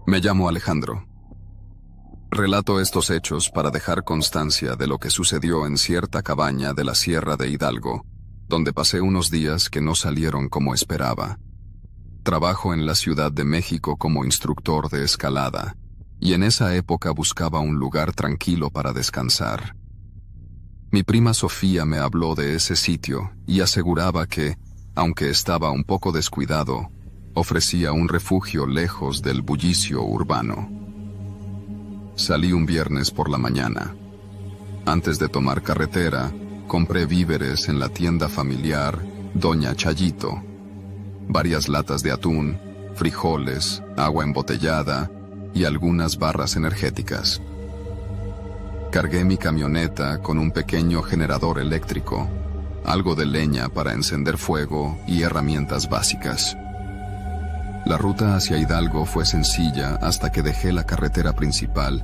Me llamo Alejandro. Relato estos hechos para dejar constancia de lo que sucedió en cierta cabaña de la Sierra de Hidalgo, donde pasé unos días que no salieron como esperaba. Trabajo en la Ciudad de México como instructor de escalada, y en esa época buscaba un lugar tranquilo para descansar. Mi prima Sofía me habló de ese sitio y aseguraba que, aunque estaba un poco descuidado, ofrecía un refugio lejos del bullicio urbano. Salí un viernes por la mañana. Antes de tomar carretera, compré víveres en la tienda familiar Doña Chayito. Varias latas de atún, frijoles, agua embotellada y algunas barras energéticas. Cargué mi camioneta con un pequeño generador eléctrico, algo de leña para encender fuego y herramientas básicas. La ruta hacia Hidalgo fue sencilla hasta que dejé la carretera principal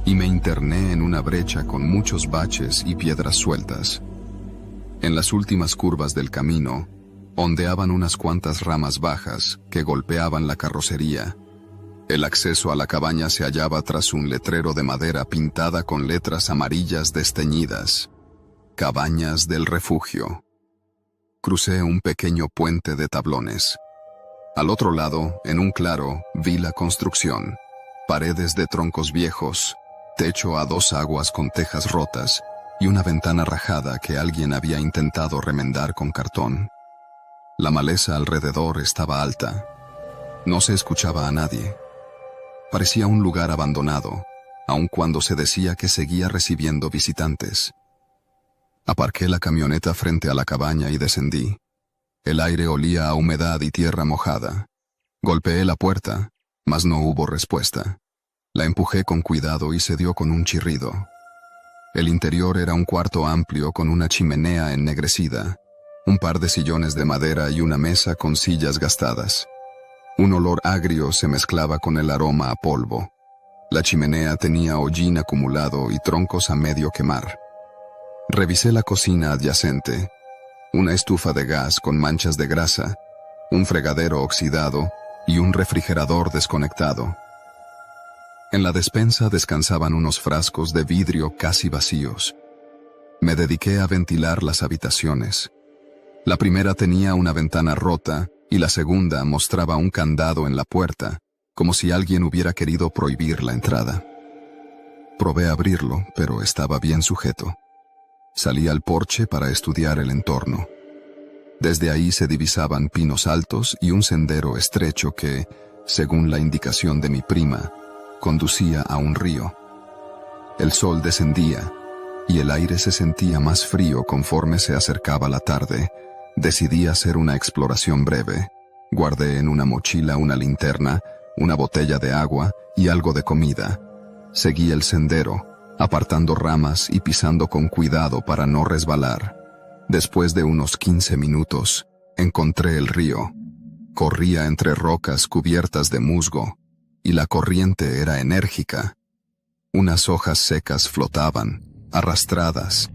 y me interné en una brecha con muchos baches y piedras sueltas. En las últimas curvas del camino, ondeaban unas cuantas ramas bajas que golpeaban la carrocería. El acceso a la cabaña se hallaba tras un letrero de madera pintada con letras amarillas desteñidas: Cabañas del Refugio. Crucé un pequeño puente de tablones. Al otro lado, en un claro, vi la construcción. Paredes de troncos viejos, techo a dos aguas con tejas rotas y una ventana rajada que alguien había intentado remendar con cartón. La maleza alrededor estaba alta. No se escuchaba a nadie. Parecía un lugar abandonado, aun cuando se decía que seguía recibiendo visitantes. Aparqué la camioneta frente a la cabaña y descendí. El aire olía a humedad y tierra mojada. Golpeé la puerta, mas no hubo respuesta. La empujé con cuidado y se dio con un chirrido. El interior era un cuarto amplio con una chimenea ennegrecida, un par de sillones de madera y una mesa con sillas gastadas. Un olor agrio se mezclaba con el aroma a polvo. La chimenea tenía hollín acumulado y troncos a medio quemar. Revisé la cocina adyacente. Una estufa de gas con manchas de grasa, un fregadero oxidado y un refrigerador desconectado. En la despensa descansaban unos frascos de vidrio casi vacíos. Me dediqué a ventilar las habitaciones. La primera tenía una ventana rota y la segunda mostraba un candado en la puerta, como si alguien hubiera querido prohibir la entrada. Probé abrirlo, pero estaba bien sujeto. Salí al porche para estudiar el entorno. Desde ahí se divisaban pinos altos y un sendero estrecho que, según la indicación de mi prima, conducía a un río. El sol descendía y el aire se sentía más frío conforme se acercaba la tarde. Decidí hacer una exploración breve. Guardé en una mochila una linterna, una botella de agua y algo de comida. Seguí el sendero, apartando ramas y pisando con cuidado para no resbalar. Después de unos 15 minutos, encontré el río. Corría entre rocas cubiertas de musgo, y la corriente era enérgica. Unas hojas secas flotaban, arrastradas.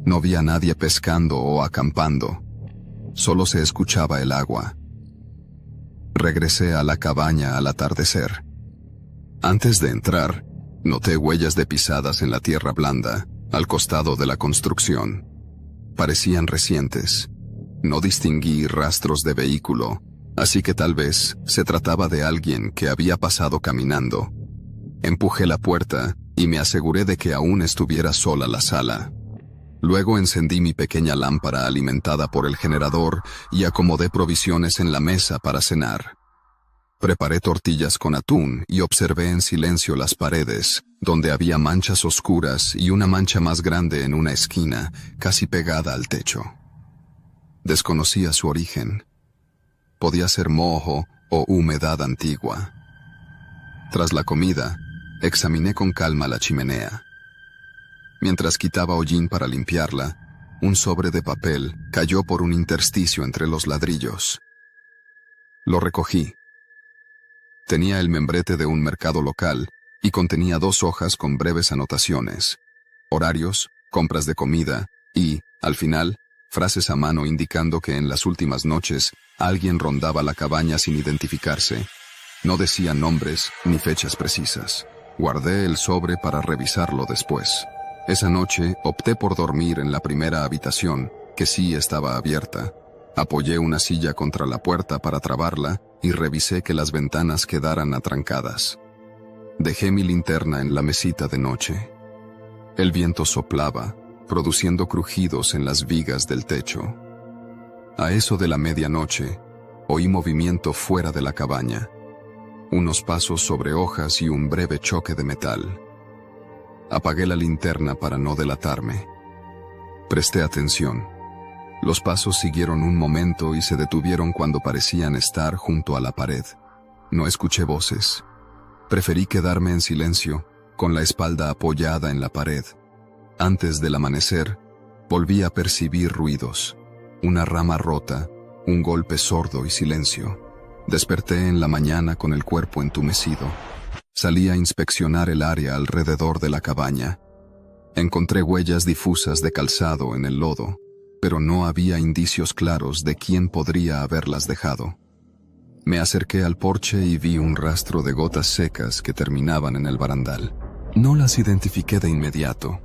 No vi a nadie pescando o acampando. Solo se escuchaba el agua. Regresé a la cabaña al atardecer. Antes de entrar, noté huellas de pisadas en la tierra blanda, al costado de la construcción. Parecían recientes. No distinguí rastros de vehículo, así que tal vez se trataba de alguien que había pasado caminando. Empujé la puerta y me aseguré de que aún estuviera sola la sala. Luego encendí mi pequeña lámpara alimentada por el generador y acomodé provisiones en la mesa para cenar. Preparé tortillas con atún y observé en silencio las paredes, donde había manchas oscuras y una mancha más grande en una esquina, casi pegada al techo. Desconocía su origen. Podía ser moho o humedad antigua. Tras la comida, examiné con calma la chimenea. Mientras quitaba hollín para limpiarla, un sobre de papel cayó por un intersticio entre los ladrillos. Lo recogí. Tenía el membrete de un mercado local y contenía 2 hojas con breves anotaciones: horarios, compras de comida y, al final, frases a mano indicando que en las últimas noches alguien rondaba la cabaña sin identificarse. No decía nombres ni fechas precisas. Guardé el sobre para revisarlo después. Esa noche opté por dormir en la primera habitación, que sí estaba abierta. Apoyé una silla contra la puerta para trabarla y revisé que las ventanas quedaran atrancadas. Dejé mi linterna en la mesita de noche. El viento soplaba, produciendo crujidos en las vigas del techo. A eso de la medianoche, oí movimiento fuera de la cabaña. Unos pasos sobre hojas y un breve choque de metal. Apagué la linterna para no delatarme. Presté atención. Los pasos siguieron un momento y se detuvieron cuando parecían estar junto a la pared. No escuché voces. Preferí quedarme en silencio, con la espalda apoyada en la pared. Antes del amanecer, volví a percibir ruidos. Una rama rota, un golpe sordo y silencio. Desperté en la mañana con el cuerpo entumecido. Salí a inspeccionar el área alrededor de la cabaña. Encontré huellas difusas de calzado en el lodo, pero no había indicios claros de quién podría haberlas dejado. Me acerqué al porche y vi un rastro de gotas secas que terminaban en el barandal. No las identifiqué de inmediato.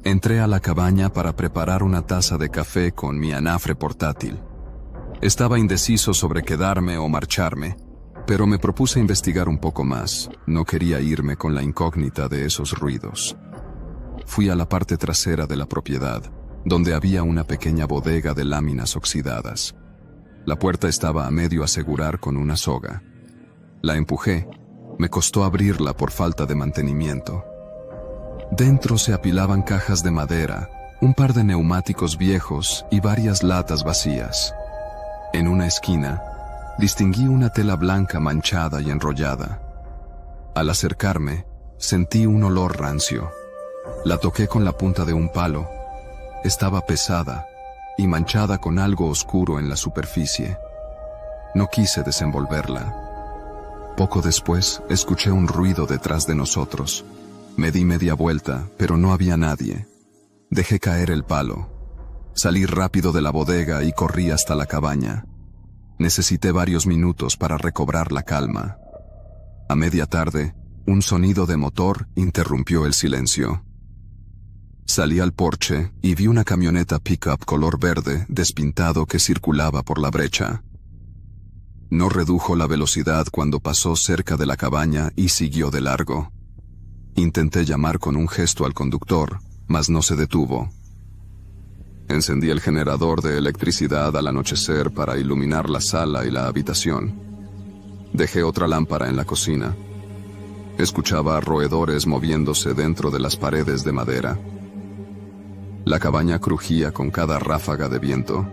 Entré a la cabaña para preparar una taza de café con mi anafre portátil. Estaba indeciso sobre quedarme o marcharme, pero me propuse investigar un poco más. No quería irme con la incógnita de esos ruidos. Fui a la parte trasera de la propiedad, donde había una pequeña bodega de láminas oxidadas. La puerta estaba a medio asegurar con una soga. La empujé. Me costó abrirla por falta de mantenimiento. Dentro se apilaban cajas de madera, un par de neumáticos viejos y varias latas vacías. En una esquina, distinguí una tela blanca manchada y enrollada. Al acercarme, sentí un olor rancio. La toqué con la punta de un palo. Estaba pesada y manchada con algo oscuro en la superficie. No quise desenvolverla. Poco después, escuché un ruido detrás de nosotros. Me di media vuelta, pero no había nadie. Dejé caer el palo. Salí rápido de la bodega y corrí hasta la cabaña. Necesité varios minutos para recobrar la calma. A media tarde, un sonido de motor interrumpió el silencio. Salí al porche y vi una camioneta pick-up color verde despintado que circulaba por la brecha. No redujo la velocidad cuando pasó cerca de la cabaña y siguió de largo. Intenté llamar con un gesto al conductor, mas no se detuvo. Encendí el generador de electricidad al anochecer para iluminar la sala y la habitación. Dejé otra lámpara en la cocina. Escuchaba roedores moviéndose dentro de las paredes de madera. La cabaña crujía con cada ráfaga de viento.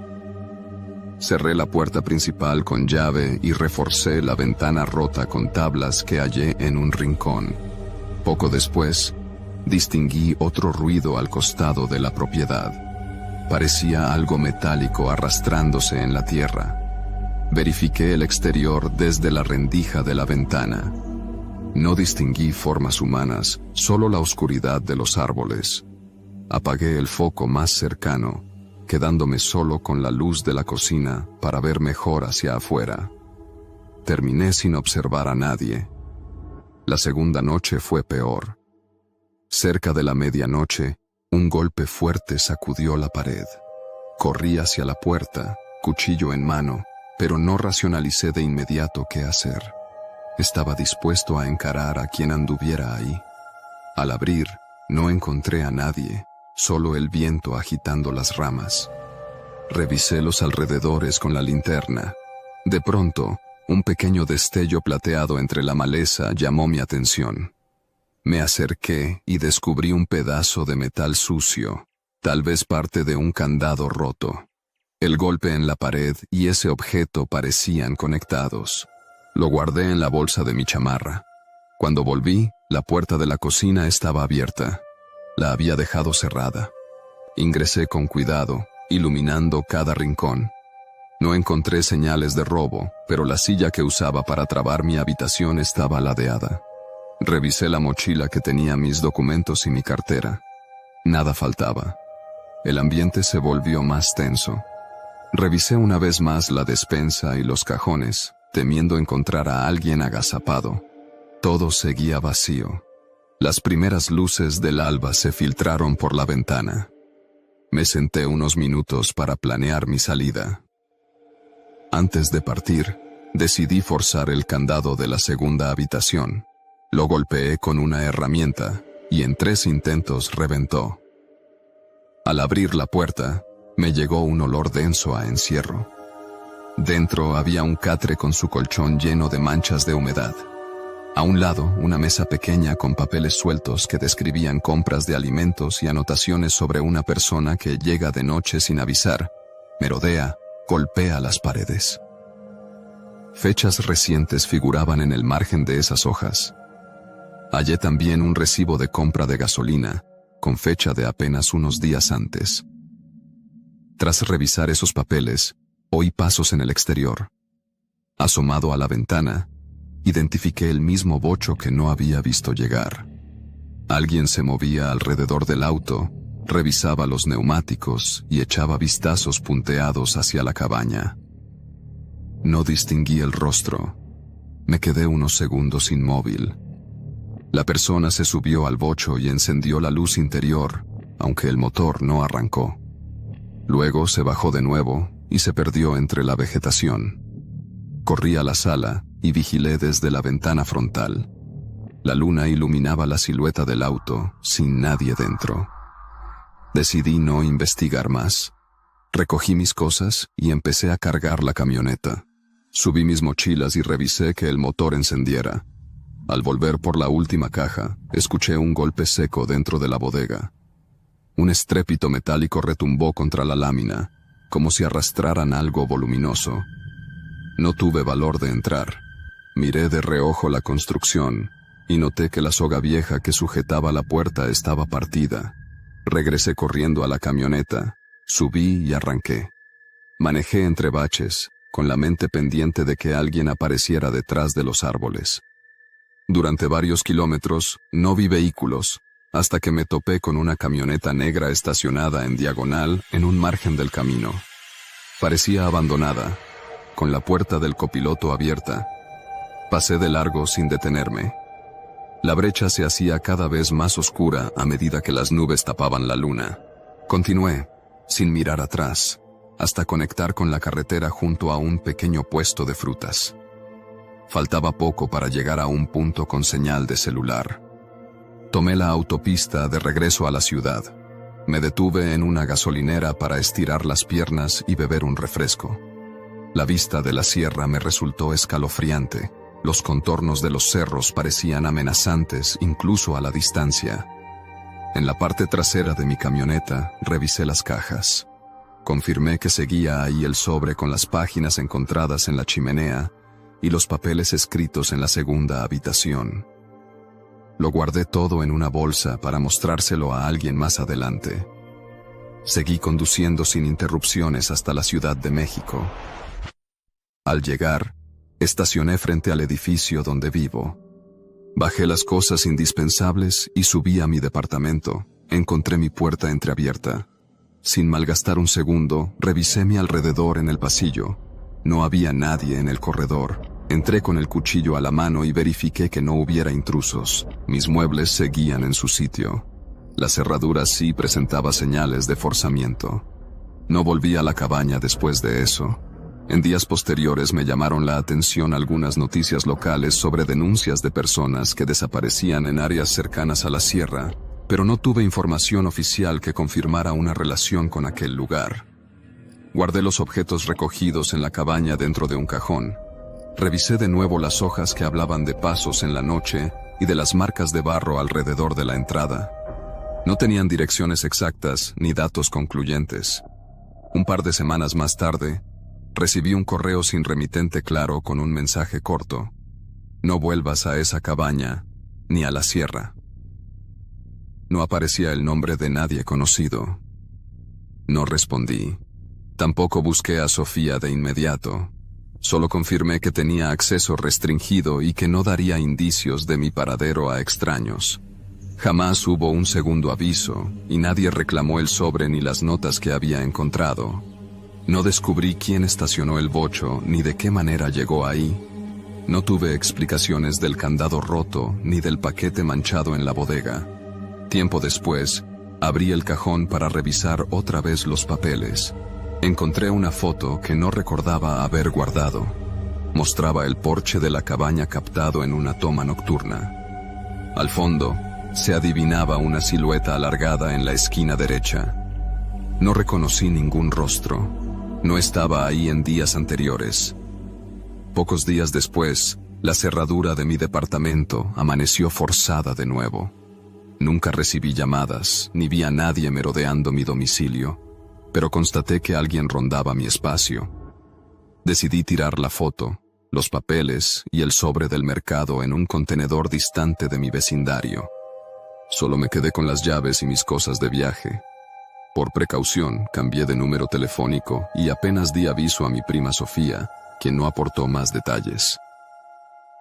Cerré la puerta principal con llave y reforcé la ventana rota con tablas que hallé en un rincón. Poco después, distinguí otro ruido al costado de la propiedad. Parecía algo metálico arrastrándose en la tierra. Verifiqué el exterior desde la rendija de la ventana. No distinguí formas humanas, solo la oscuridad de los árboles. Apagué el foco más cercano, quedándome solo con la luz de la cocina para ver mejor hacia afuera. Terminé sin observar a nadie. La segunda noche fue peor. Cerca de la medianoche, un golpe fuerte sacudió la pared. Corrí hacia la puerta, cuchillo en mano, pero no racionalicé de inmediato qué hacer. Estaba dispuesto a encarar a quien anduviera ahí. Al abrir, no encontré a nadie, solo el viento agitando las ramas. Revisé los alrededores con la linterna. De pronto, un pequeño destello plateado entre la maleza llamó mi atención. Me acerqué y descubrí un pedazo de metal sucio, tal vez parte de un candado roto. El golpe en la pared y ese objeto parecían conectados. Lo guardé en la bolsa de mi chamarra. Cuando volví, la puerta de la cocina estaba abierta. La había dejado cerrada. Ingresé con cuidado, iluminando cada rincón. No encontré señales de robo, pero la silla que usaba para trabar mi habitación estaba ladeada. Revisé la mochila que tenía mis documentos y mi cartera. Nada faltaba. El ambiente se volvió más tenso. Revisé una vez más la despensa y los cajones, temiendo encontrar a alguien agazapado. Todo seguía vacío. Las primeras luces del alba se filtraron por la ventana. Me senté unos minutos para planear mi salida. Antes de partir, decidí forzar el candado de la segunda habitación. Lo golpeé con una herramienta y en 3 intentos reventó. Al abrir la puerta, me llegó un olor denso a encierro. Dentro había un catre con su colchón lleno de manchas de humedad. A un lado, una mesa pequeña con papeles sueltos que describían compras de alimentos y anotaciones sobre una persona que llega de noche sin avisar, merodea, golpea las paredes. Fechas recientes figuraban en el margen de esas hojas. Hallé también un recibo de compra de gasolina, con fecha de apenas unos días antes. Tras revisar esos papeles, oí pasos en el exterior. Asomado a la ventana, identifiqué el mismo bocho que no había visto llegar. Alguien se movía alrededor del auto, revisaba los neumáticos y echaba vistazos punteados hacia la cabaña. No distinguí el rostro. Me quedé unos segundos inmóvil. La persona se subió al bocho y encendió la luz interior, aunque el motor no arrancó. Luego se bajó de nuevo y se perdió entre la vegetación. Corrí a la sala y vigilé desde la ventana frontal. La luna iluminaba la silueta del auto, sin nadie dentro. Decidí no investigar más. Recogí mis cosas y empecé a cargar la camioneta. Subí mis mochilas y revisé que el motor encendiera. Al volver por la última caja, escuché un golpe seco dentro de la bodega. Un estrépito metálico retumbó contra la lámina, como si arrastraran algo voluminoso. No tuve valor de entrar. Miré de reojo la construcción y noté que la soga vieja que sujetaba la puerta estaba partida. Regresé corriendo a la camioneta, subí y arranqué. Manejé entre baches, con la mente pendiente de que alguien apareciera detrás de los árboles. Durante varios kilómetros no vi vehículos, hasta que me topé con una camioneta negra estacionada en diagonal en un margen del camino. Parecía abandonada, con la puerta del copiloto abierta. Pasé de largo sin detenerme. La brecha se hacía cada vez más oscura a medida que las nubes tapaban la luna. Continué, sin mirar atrás, hasta conectar con la carretera junto a un pequeño puesto de frutas. Faltaba poco para llegar a un punto con señal de celular. Tomé la autopista de regreso a la ciudad. Me detuve en una gasolinera para estirar las piernas y beber un refresco. La vista de la sierra me resultó escalofriante. Los contornos de los cerros parecían amenazantes incluso a la distancia. En la parte trasera de mi camioneta revisé las cajas. Confirmé que seguía ahí el sobre con las páginas encontradas en la chimenea y los papeles escritos en la segunda habitación. Lo guardé todo en una bolsa para mostrárselo a alguien más adelante. Seguí conduciendo sin interrupciones hasta la Ciudad de México. Al llegar, estacioné frente al edificio donde vivo. Bajé las cosas indispensables y subí a mi departamento. Encontré mi puerta entreabierta. Sin malgastar un segundo, revisé mi alrededor en el pasillo. No había nadie en el corredor. Entré con el cuchillo a la mano y verifiqué que no hubiera intrusos. Mis muebles seguían en su sitio. La cerradura sí presentaba señales de forzamiento. No volví a la cabaña después de eso. En días posteriores me llamaron la atención algunas noticias locales sobre denuncias de personas que desaparecían en áreas cercanas a la sierra, pero no tuve información oficial que confirmara una relación con aquel lugar. Guardé los objetos recogidos en la cabaña dentro de un cajón. Revisé de nuevo las hojas que hablaban de pasos en la noche y de las marcas de barro alrededor de la entrada. No tenían direcciones exactas ni datos concluyentes. Un par de semanas más tarde, recibí un correo sin remitente claro con un mensaje corto: no vuelvas a esa cabaña, ni a la sierra. No aparecía el nombre de nadie conocido. No respondí. Tampoco busqué a Sofía de inmediato. Solo confirmé que tenía acceso restringido y que no daría indicios de mi paradero a extraños. Jamás hubo un segundo aviso, y nadie reclamó el sobre ni las notas que había encontrado. No descubrí quién estacionó el bocho ni de qué manera llegó ahí. No tuve explicaciones del candado roto ni del paquete manchado en la bodega. Tiempo después, abrí el cajón para revisar otra vez los papeles. Encontré una foto que no recordaba haber guardado. Mostraba el porche de la cabaña captado en una toma nocturna. Al fondo, se adivinaba una silueta alargada en la esquina derecha. No reconocí ningún rostro. No estaba ahí en días anteriores. Pocos días después, la cerradura de mi departamento amaneció forzada de nuevo. Nunca recibí llamadas, ni vi a nadie merodeando mi domicilio, pero constaté que alguien rondaba mi espacio. Decidí tirar la foto, los papeles y el sobre del mercado en un contenedor distante de mi vecindario. Solo me quedé con las llaves y mis cosas de viaje. Por precaución, cambié de número telefónico y apenas di aviso a mi prima Sofía, quien no aportó más detalles.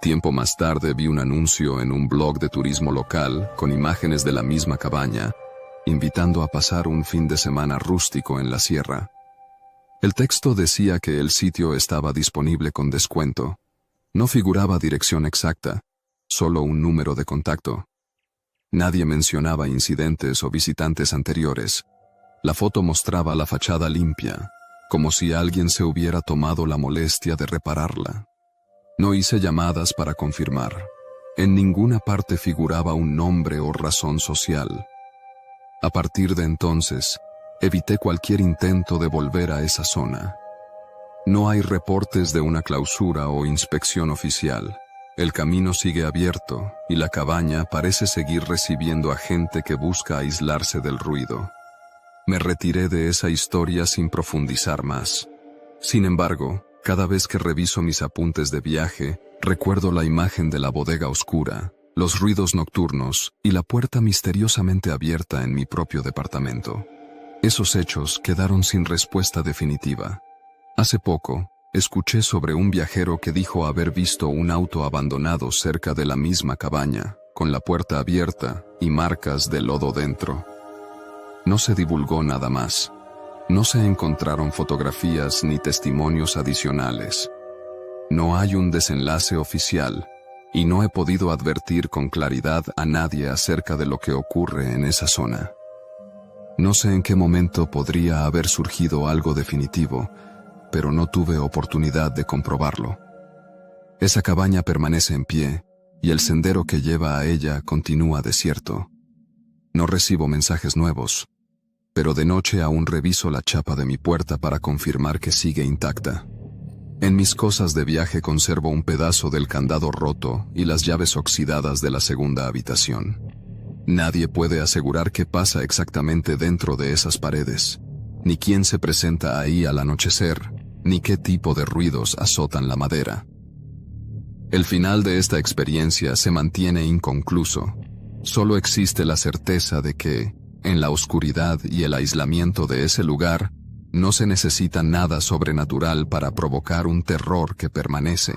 Tiempo más tarde vi un anuncio en un blog de turismo local con imágenes de la misma cabaña, invitando a pasar un fin de semana rústico en la sierra. El texto decía que el sitio estaba disponible con descuento. No figuraba dirección exacta, solo un número de contacto. Nadie mencionaba incidentes o visitantes anteriores. La foto mostraba la fachada limpia, como si alguien se hubiera tomado la molestia de repararla. No hice llamadas para confirmar. En ninguna parte figuraba un nombre o razón social. A partir de entonces, evité cualquier intento de volver a esa zona. No hay reportes de una clausura o inspección oficial. El camino sigue abierto y la cabaña parece seguir recibiendo a gente que busca aislarse del ruido. Me retiré de esa historia sin profundizar más. Sin embargo, cada vez que reviso mis apuntes de viaje, recuerdo la imagen de la bodega oscura, los ruidos nocturnos y la puerta misteriosamente abierta en mi propio departamento. Esos hechos quedaron sin respuesta definitiva. Hace poco, escuché sobre un viajero que dijo haber visto un auto abandonado cerca de la misma cabaña, con la puerta abierta y marcas de lodo dentro. No se divulgó nada más. No se encontraron fotografías ni testimonios adicionales. No hay un desenlace oficial, y no he podido advertir con claridad a nadie acerca de lo que ocurre en esa zona. No sé en qué momento podría haber surgido algo definitivo, pero no tuve oportunidad de comprobarlo. Esa cabaña permanece en pie, y el sendero que lleva a ella continúa desierto. No recibo mensajes nuevos, pero de noche aún reviso la chapa de mi puerta para confirmar que sigue intacta. En mis cosas de viaje conservo un pedazo del candado roto y las llaves oxidadas de la segunda habitación. Nadie puede asegurar qué pasa exactamente dentro de esas paredes, ni quién se presenta ahí al anochecer, ni qué tipo de ruidos azotan la madera. El final de esta experiencia se mantiene inconcluso. Solo existe la certeza de que, en la oscuridad y el aislamiento de ese lugar, no se necesita nada sobrenatural para provocar un terror que permanece.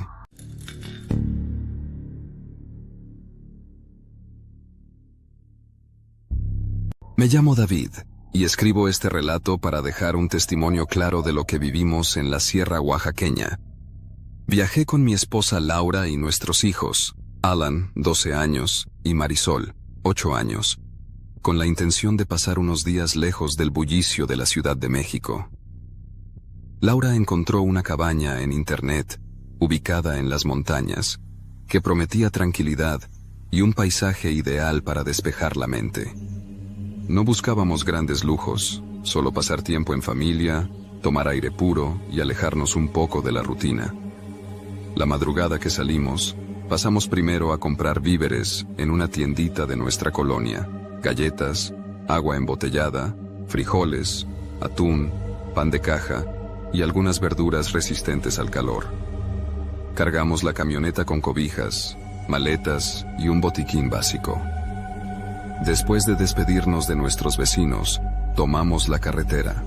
Me llamo David, y escribo este relato para dejar un testimonio claro de lo que vivimos en la sierra oaxaqueña. Viajé con mi esposa Laura y nuestros hijos, Alan, 12 años, y Marisol, 8 años, con la intención de pasar unos días lejos del bullicio de la Ciudad de México. Laura encontró una cabaña en internet, ubicada en las montañas, que prometía tranquilidad y un paisaje ideal para despejar la mente. No buscábamos grandes lujos, solo pasar tiempo en familia, tomar aire puro y alejarnos un poco de la rutina. La madrugada que salimos, pasamos primero a comprar víveres en una tiendita de nuestra colonia: galletas, agua embotellada, frijoles, atún, pan de caja y algunas verduras resistentes al calor. Cargamos la camioneta con cobijas, maletas y un botiquín básico. Después de despedirnos de nuestros vecinos, tomamos la carretera.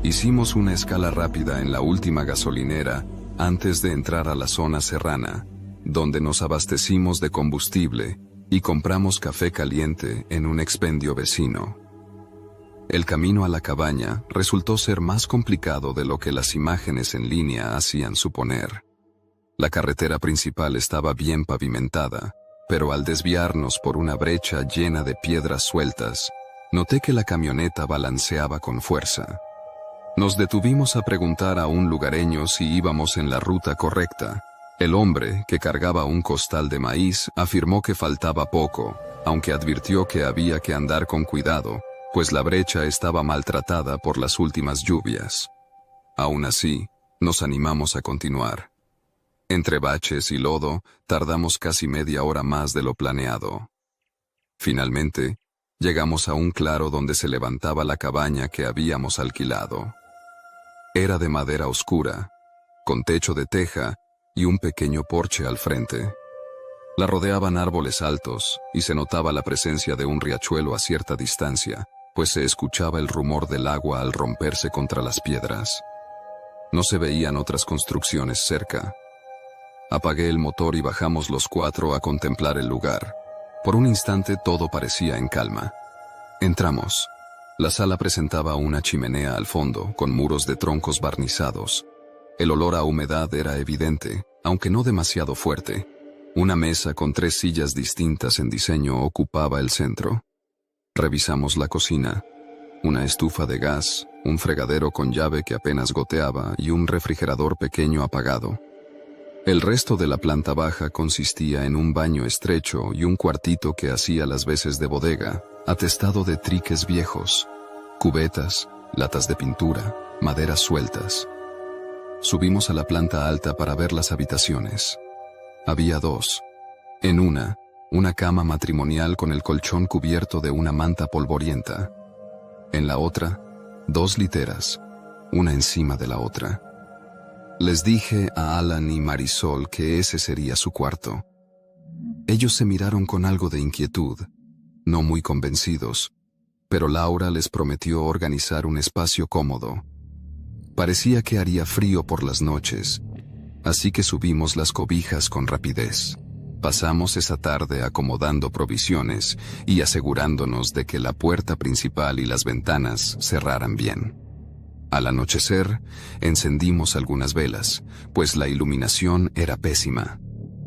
Hicimos una escala rápida en la última gasolinera antes de entrar a la zona serrana, donde nos abastecimos de combustible y compramos café caliente en un expendio vecino. El camino a la cabaña resultó ser más complicado de lo que las imágenes en línea hacían suponer. La carretera principal estaba bien pavimentada, pero al desviarnos por una brecha llena de piedras sueltas, noté que la camioneta balanceaba con fuerza. Nos detuvimos a preguntar a un lugareño si íbamos en la ruta correcta. El hombre, que cargaba un costal de maíz, afirmó que faltaba poco, aunque advirtió que había que andar con cuidado, pues la brecha estaba maltratada por las últimas lluvias. Aún así, nos animamos a continuar. Entre baches y lodo, tardamos casi media hora más de lo planeado. Finalmente, llegamos a un claro donde se levantaba la cabaña que habíamos alquilado. Era de madera oscura, con techo de teja y un pequeño porche al frente. La rodeaban árboles altos y se notaba la presencia de un riachuelo a cierta distancia, pues se escuchaba el rumor del agua al romperse contra las piedras. No se veían otras construcciones cerca. Apagué el motor y bajamos los cuatro a contemplar el lugar. Por un instante todo parecía en calma. Entramos. La sala presentaba una chimenea al fondo, con muros de troncos barnizados. El olor a humedad era evidente, aunque no demasiado fuerte. Una mesa con 3 sillas distintas en diseño ocupaba el centro. Revisamos la cocina. Una estufa de gas, un fregadero con llave que apenas goteaba y un refrigerador pequeño apagado. El resto de la planta baja consistía en un baño estrecho y un cuartito que hacía las veces de bodega, atestado de triques viejos, cubetas, latas de pintura, maderas sueltas. Subimos a la planta alta para ver las habitaciones. Había 2. En una cama matrimonial con el colchón cubierto de una manta polvorienta. En la otra, 2 literas, una encima de la otra. Les dije a Alan y Marisol que ese sería su cuarto. Ellos se miraron con algo de inquietud, no muy convencidos, pero Laura les prometió organizar un espacio cómodo. Parecía que haría frío por las noches, así que subimos las cobijas con rapidez. Pasamos esa tarde acomodando provisiones y asegurándonos de que la puerta principal y las ventanas cerraran bien. Al anochecer, encendimos algunas velas, pues la iluminación era pésima.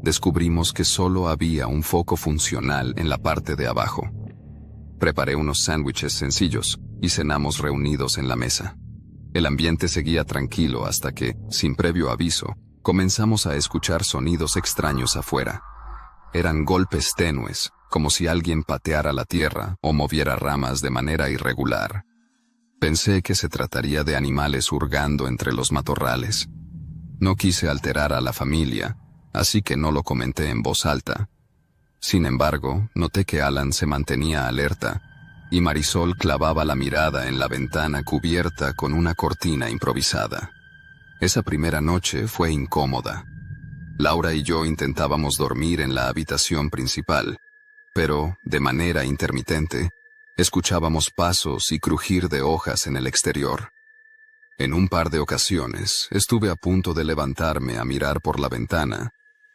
Descubrimos que solo había un foco funcional en la parte de abajo. Preparé unos sándwiches sencillos y cenamos reunidos en la mesa. El ambiente seguía tranquilo hasta que, sin previo aviso, comenzamos a escuchar sonidos extraños afuera. Eran golpes tenues, como si alguien pateara la tierra o moviera ramas de manera irregular. Pensé que se trataría de animales hurgando entre los matorrales. No quise alterar a la familia, así que no lo comenté en voz alta. Sin embargo, noté que Alan se mantenía alerta, y Marisol clavaba la mirada en la ventana cubierta con una cortina improvisada. Esa primera noche fue incómoda. Laura y yo intentábamos dormir en la habitación principal, pero, de manera intermitente, escuchábamos pasos y crujir de hojas en el exterior. En un par de ocasiones estuve a punto de levantarme a mirar por la ventana,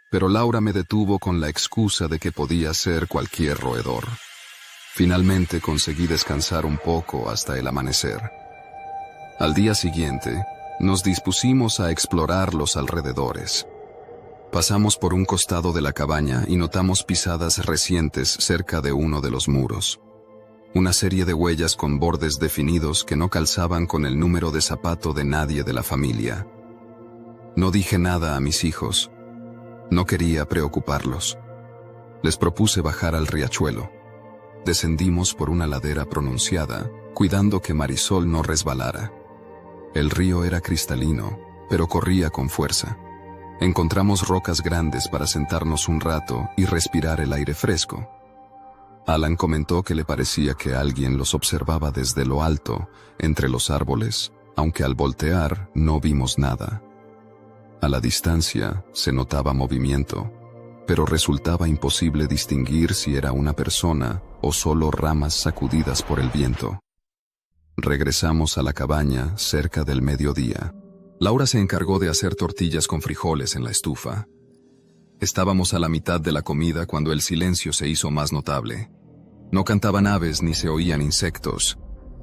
pero Laura me detuvo con la excusa de que podía ser cualquier roedor. Finalmente conseguí descansar un poco hasta el amanecer. Al día siguiente, nos dispusimos a explorar los alrededores. Pasamos por un costado de la cabaña y notamos pisadas recientes cerca de uno de los muros. Una serie de huellas con bordes definidos que no calzaban con el número de zapato de nadie de la familia. No dije nada a mis hijos. No quería preocuparlos. Les propuse bajar al riachuelo. Descendimos por una ladera pronunciada, cuidando que Marisol no resbalara. El río era cristalino, pero corría con fuerza. Encontramos rocas grandes para sentarnos un rato y respirar el aire fresco. Alan comentó que le parecía que alguien los observaba desde lo alto, entre los árboles, aunque al voltear no vimos nada. A la distancia se notaba movimiento, pero resultaba imposible distinguir si era una persona o solo ramas sacudidas por el viento. Regresamos a la cabaña cerca del mediodía. Laura se encargó de hacer tortillas con frijoles en la estufa. Estábamos a la mitad de la comida cuando el silencio se hizo más notable. No cantaban aves ni se oían insectos.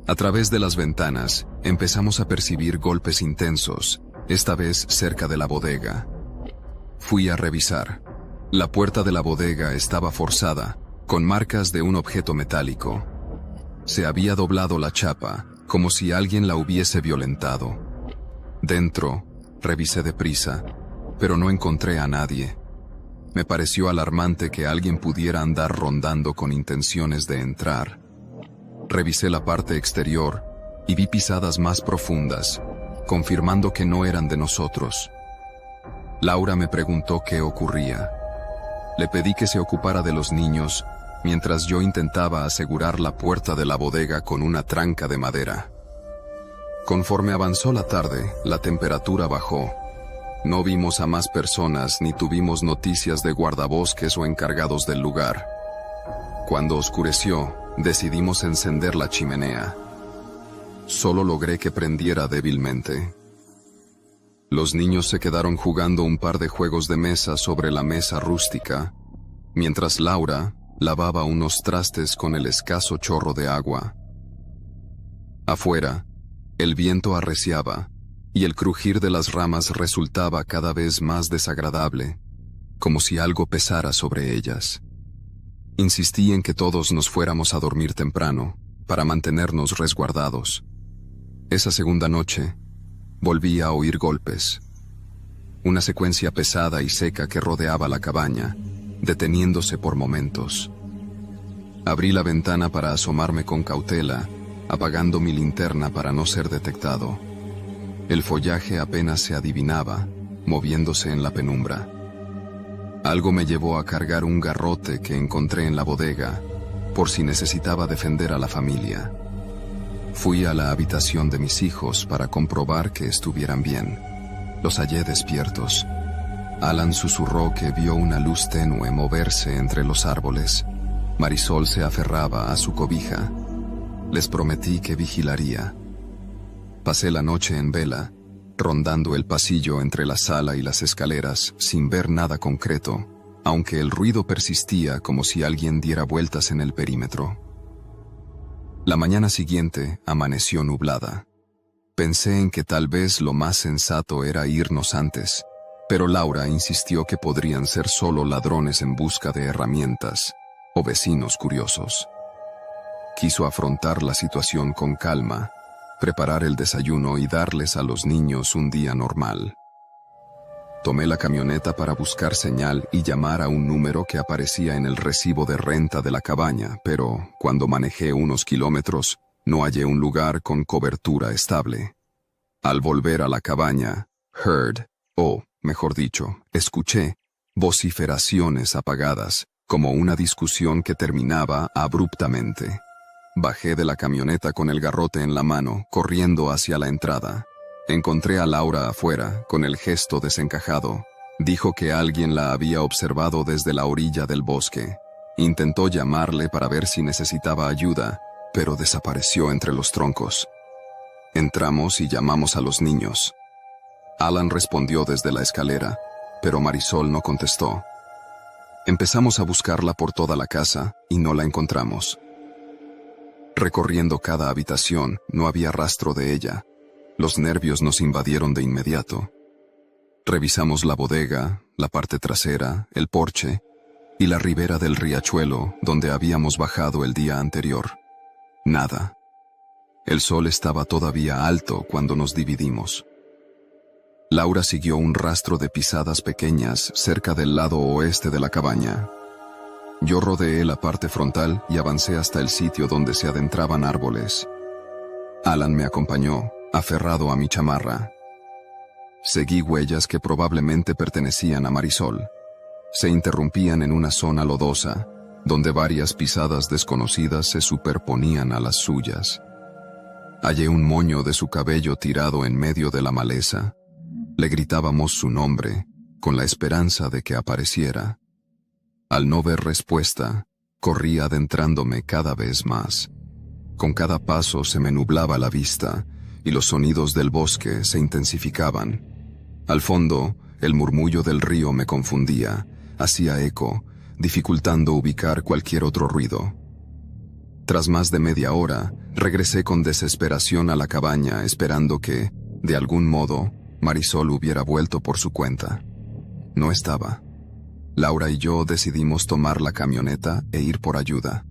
A través de las ventanas, empezamos a percibir golpes intensos, esta vez cerca de la bodega. Fui a revisar. La puerta de la bodega estaba forzada, con marcas de un objeto metálico. Se había doblado la chapa, como si alguien la hubiese violentado. Dentro, revisé deprisa, pero no encontré a nadie. Me pareció alarmante que alguien pudiera andar rondando con intenciones de entrar. Revisé la parte exterior y vi pisadas más profundas, confirmando que no eran de nosotros. Laura me preguntó qué ocurría. Le pedí que se ocupara de los niños, mientras yo intentaba asegurar la puerta de la bodega con una tranca de madera. Conforme avanzó la tarde, la temperatura bajó. No vimos a más personas ni tuvimos noticias de guardabosques o encargados del lugar. Cuando oscureció, decidimos encender la chimenea. Solo logré que prendiera débilmente. Los niños se quedaron jugando un par de juegos de mesa sobre la mesa rústica, mientras Laura lavaba unos trastes con el escaso chorro de agua. Afuera, el viento arreciaba, y el crujir de las ramas resultaba cada vez más desagradable, como si algo pesara sobre ellas. Insistí en que todos nos fuéramos a dormir temprano, para mantenernos resguardados. Esa segunda noche, volví a oír golpes. Una secuencia pesada y seca que rodeaba la cabaña, deteniéndose por momentos. Abrí la ventana para asomarme con cautela, apagando mi linterna para no ser detectado. El follaje apenas se adivinaba, moviéndose en la penumbra. Algo me llevó a cargar un garrote que encontré en la bodega, por si necesitaba defender a la familia. Fui a la habitación de mis hijos para comprobar que estuvieran bien. Los hallé despiertos. Alan susurró que vio una luz tenue moverse entre los árboles. Marisol se aferraba a su cobija. Les prometí que vigilaría. Pasé la noche en vela, rondando el pasillo entre la sala y las escaleras sin ver nada concreto, aunque el ruido persistía como si alguien diera vueltas en el perímetro. La mañana siguiente amaneció nublada. Pensé en que tal vez lo más sensato era irnos antes, pero Laura insistió que podrían ser solo ladrones en busca de herramientas o vecinos curiosos. Quiso afrontar la situación con calma, preparar el desayuno y darles a los niños un día normal. Tomé la camioneta para buscar señal y llamar a un número que aparecía en el recibo de renta de la cabaña, pero cuando manejé unos kilómetros, no hallé un lugar con cobertura estable. Al volver a la cabaña, mejor dicho, escuché vociferaciones apagadas, como una discusión que terminaba abruptamente. Bajé de la camioneta con el garrote en la mano, corriendo hacia la entrada. Encontré a Laura afuera, con el gesto desencajado. Dijo que alguien la había observado desde la orilla del bosque. Intentó llamarle para ver si necesitaba ayuda, pero desapareció entre los troncos. Entramos y llamamos a los niños. Alan respondió desde la escalera, pero Marisol no contestó. Empezamos a buscarla por toda la casa y no la encontramos. Recorriendo cada habitación, no había rastro de ella. Los nervios nos invadieron de inmediato. Revisamos la bodega, la parte trasera, el porche y la ribera del riachuelo donde habíamos bajado el día anterior. Nada. El sol estaba todavía alto cuando nos dividimos. Laura siguió un rastro de pisadas pequeñas cerca del lado oeste de la cabaña. Yo rodeé la parte frontal y avancé hasta el sitio donde se adentraban árboles. Alan me acompañó, aferrado a mi chamarra. Seguí huellas que probablemente pertenecían a Marisol. Se interrumpían en una zona lodosa, donde varias pisadas desconocidas se superponían a las suyas. Hallé un moño de su cabello tirado en medio de la maleza. Le gritábamos su nombre, con la esperanza de que apareciera. Al no ver respuesta, corrí adentrándome cada vez más. Con cada paso se me nublaba la vista, y los sonidos del bosque se intensificaban. Al fondo, el murmullo del río me confundía, hacía eco, dificultando ubicar cualquier otro ruido. Tras más de media hora, Regresé con desesperación a la cabaña esperando que, de algún modo, Marisol hubiera vuelto por su cuenta. No estaba. Laura y yo decidimos tomar la camioneta e ir por ayuda.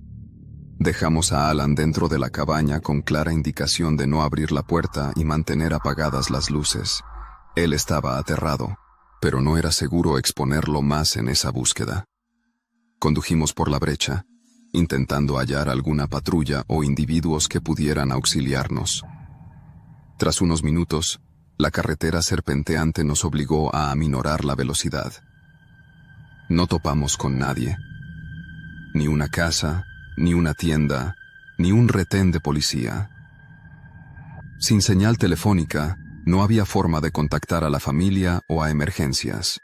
Dejamos a Alan dentro de la cabaña con clara indicación de no abrir la puerta y mantener apagadas las luces. Él estaba aterrado, pero no era seguro exponerlo más en esa búsqueda. Condujimos por la brecha, intentando hallar alguna patrulla o individuos que pudieran auxiliarnos. Tras unos minutos, la carretera serpenteante nos obligó a aminorar la velocidad. No topamos con nadie. Ni una casa, ni una tienda, ni un retén de policía. Sin señal telefónica, no había forma de contactar a la familia o a emergencias.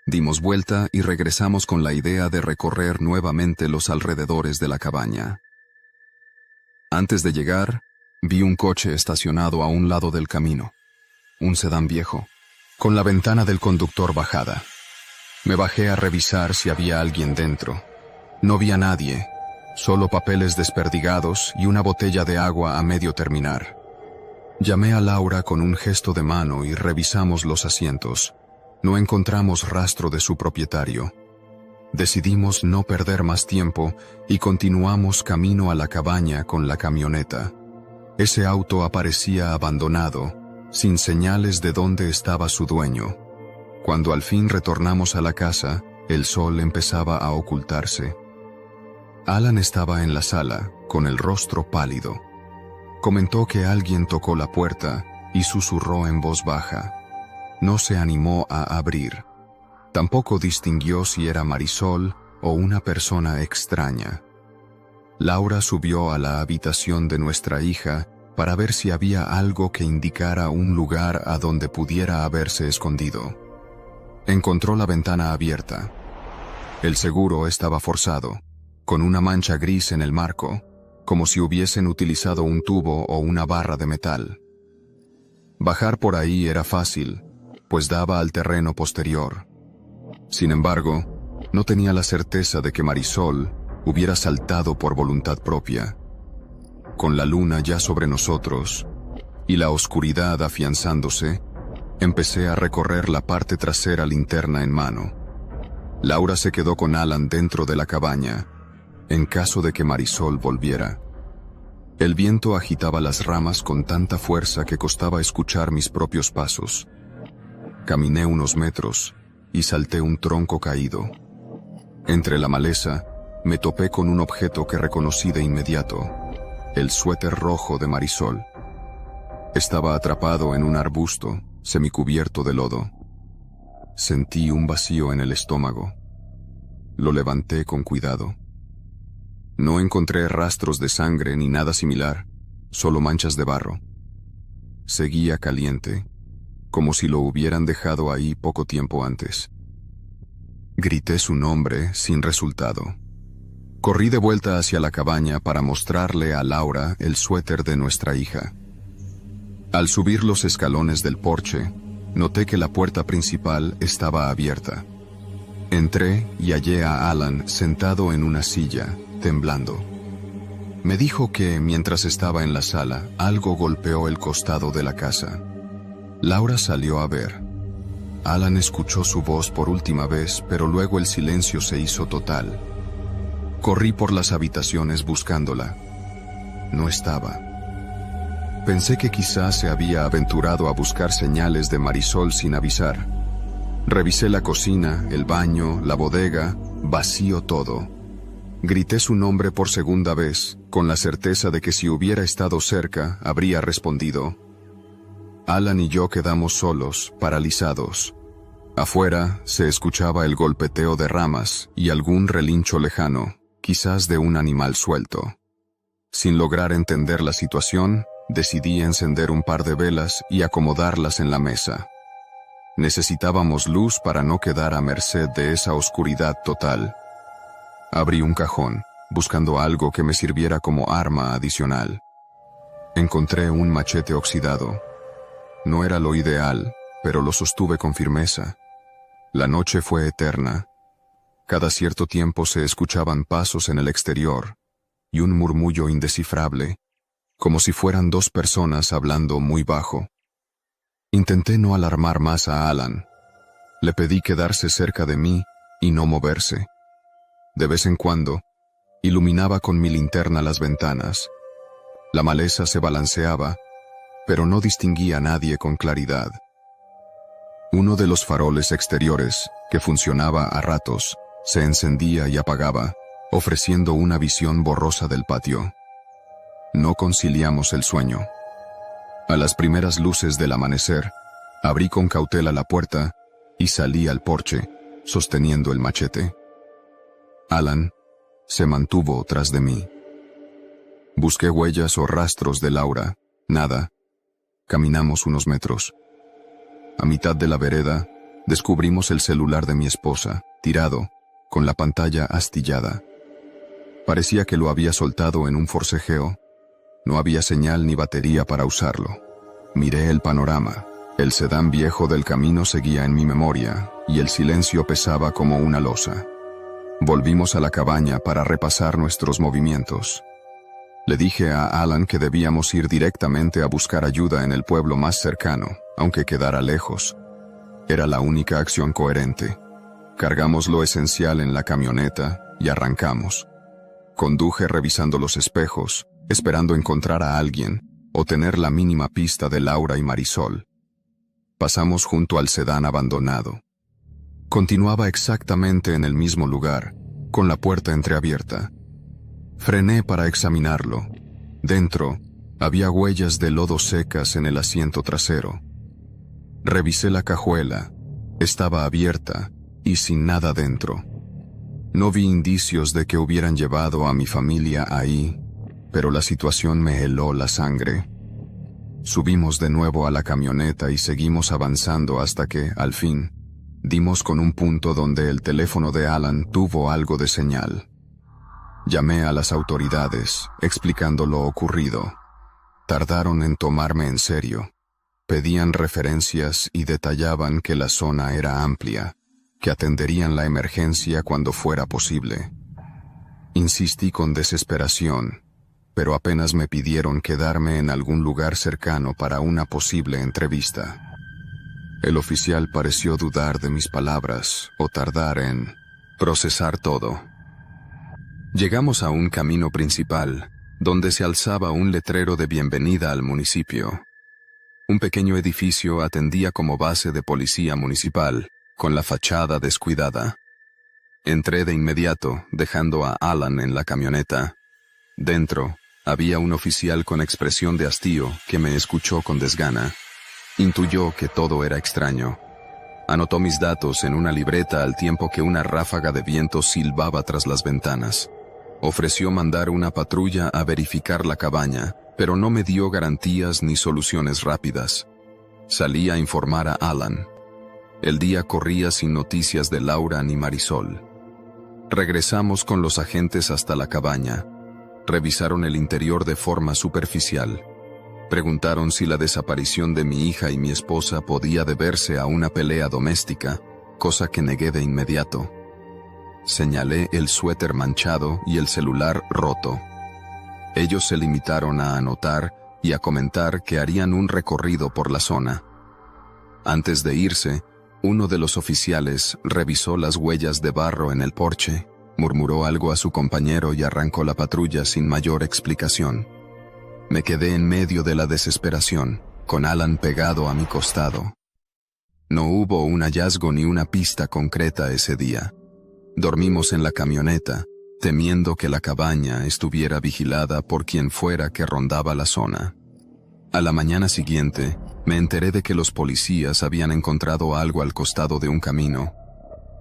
Dimos vuelta y regresamos con la idea de recorrer nuevamente los alrededores de la cabaña. Antes de llegar, vi un coche estacionado a un lado del camino. Un sedán viejo, con la ventana del conductor bajada. Me bajé a revisar si había alguien dentro. No vi a nadie, solo papeles desperdigados y una botella de agua a medio terminar. Llamé a Laura con un gesto de mano y revisamos los asientos. No encontramos rastro de su propietario. Decidimos no perder más tiempo y continuamos camino a la cabaña con la camioneta. Ese auto aparecía abandonado, sin señales de dónde estaba su dueño. Cuando al fin retornamos a la casa, el sol empezaba a ocultarse. Alan estaba en la sala, con el rostro pálido. Comentó que alguien tocó la puerta y susurró en voz baja. No se animó a abrir. Tampoco distinguió si era Marisol o una persona extraña. Laura subió a la habitación de nuestra hija para ver si había algo que indicara un lugar a donde pudiera haberse escondido. Encontró la ventana abierta. El seguro estaba forzado, con una mancha gris en el marco, como si hubiesen utilizado un tubo o una barra de metal. Bajar por ahí era fácil, pues daba al terreno posterior. Sin embargo, no tenía la certeza de que Marisol hubiera saltado por voluntad propia. Con la luna ya sobre nosotros y la oscuridad afianzándose, empecé a recorrer la parte trasera linterna en mano. Laura se quedó con Alan dentro de la cabaña, en caso de que Marisol volviera. El viento agitaba las ramas con tanta fuerza que costaba escuchar mis propios pasos. Caminé unos metros y salté un tronco caído. Entre la maleza, me topé con un objeto que reconocí de inmediato, el suéter rojo de Marisol. Estaba atrapado en un arbusto, semicubierto de lodo. Sentí un vacío en el estómago. Lo levanté con cuidado. No encontré rastros de sangre ni nada similar, solo manchas de barro. Seguía caliente, como si lo hubieran dejado ahí poco tiempo antes. Grité su nombre sin resultado. Corrí de vuelta hacia la cabaña para mostrarle a Laura el suéter de nuestra hija. Al subir los escalones del porche, noté que la puerta principal estaba abierta. Entré y hallé a Alan sentado en una silla, temblando. Me dijo que, mientras estaba en la sala, algo golpeó el costado de la casa. Laura salió a ver. Alan escuchó su voz por última vez, pero luego el silencio se hizo total. Corrí por las habitaciones buscándola. No estaba. Pensé que quizás se había aventurado a buscar señales de Marisol sin avisar. Revisé la cocina, el baño, la bodega, vacío todo. Grité su nombre por segunda vez, con la certeza de que si hubiera estado cerca, habría respondido. Alan y yo quedamos solos, paralizados. Afuera se escuchaba el golpeteo de ramas y algún relincho lejano, quizás de un animal suelto. Sin lograr entender la situación, decidí encender un par de velas y acomodarlas en la mesa. Necesitábamos luz para no quedar a merced de esa oscuridad total. Abrí un cajón, buscando algo que me sirviera como arma adicional. Encontré un machete oxidado. No era lo ideal, pero lo sostuve con firmeza. La noche fue eterna. Cada cierto tiempo se escuchaban pasos en el exterior, y un murmullo indescifrable, como si fueran dos personas hablando muy bajo. Intenté no alarmar más a Alan. Le pedí quedarse cerca de mí y no moverse. De vez en cuando, iluminaba con mi linterna las ventanas. La maleza se balanceaba, pero no distinguía a nadie con claridad. Uno de los faroles exteriores, que funcionaba a ratos, se encendía y apagaba, ofreciendo una visión borrosa del patio. No conciliamos el sueño. A las primeras luces del amanecer, abrí con cautela la puerta y salí al porche, sosteniendo el machete. Alan se mantuvo tras de mí. Busqué huellas o rastros de Laura. Nada. Caminamos unos metros. A mitad de la vereda, descubrimos el celular de mi esposa, tirado, con la pantalla astillada. Parecía que lo había soltado en un forcejeo. No había señal ni batería para usarlo. Miré el panorama. El sedán viejo del camino seguía en mi memoria, y el silencio pesaba como una losa. Volvimos a la cabaña para repasar nuestros movimientos. Le dije a Alan que debíamos ir directamente a buscar ayuda en el pueblo más cercano, aunque quedara lejos. Era la única acción coherente. Cargamos lo esencial en la camioneta y arrancamos. Conduje revisando los espejos, esperando encontrar a alguien o tener la mínima pista de Laura y Marisol. Pasamos junto al sedán abandonado. Continuaba exactamente en el mismo lugar, con la puerta entreabierta. Frené para examinarlo. Dentro, había huellas de lodo secas en el asiento trasero. Revisé la cajuela. Estaba abierta y sin nada dentro. No vi indicios de que hubieran llevado a mi familia ahí, pero la situación me heló la sangre. Subimos de nuevo a la camioneta y seguimos avanzando hasta que, al fin, dimos con un punto donde el teléfono de Alan tuvo algo de señal. Llamé a las autoridades, explicando lo ocurrido. Tardaron en tomarme en serio. Pedían referencias y detallaban que la zona era amplia, que atenderían la emergencia cuando fuera posible. Insistí con desesperación, pero apenas me pidieron quedarme en algún lugar cercano para una posible entrevista. El oficial pareció dudar de mis palabras o tardar en procesar todo. Llegamos a un camino principal, donde se alzaba un letrero de bienvenida al municipio. Un pequeño edificio atendía como base de policía municipal, con la fachada descuidada. Entré de inmediato, dejando a Alan en la camioneta. Dentro, había un oficial con expresión de hastío que me escuchó con desgana. Intuyó que todo era extraño. Anotó mis datos en una libreta al tiempo que una ráfaga de viento silbaba tras las ventanas. Ofreció mandar una patrulla a verificar la cabaña, pero no me dio garantías ni soluciones rápidas. Salí a informar a Alan. El día corría sin noticias de Laura ni Marisol. Regresamos con los agentes hasta la cabaña. Revisaron el interior de forma superficial. Preguntaron si la desaparición de mi hija y mi esposa podía deberse a una pelea doméstica, cosa que negué de inmediato. Señalé el suéter manchado y el celular roto. Ellos se limitaron a anotar y a comentar que harían un recorrido por la zona. Antes de irse, uno de los oficiales revisó las huellas de barro en el porche, murmuró algo a su compañero y arrancó la patrulla sin mayor explicación. Me quedé en medio de la desesperación, con Alan pegado a mi costado. No hubo un hallazgo ni una pista concreta ese día. Dormimos en la camioneta, temiendo que la cabaña estuviera vigilada por quien fuera que rondaba la zona. A la mañana siguiente, me enteré de que los policías habían encontrado algo al costado de un camino.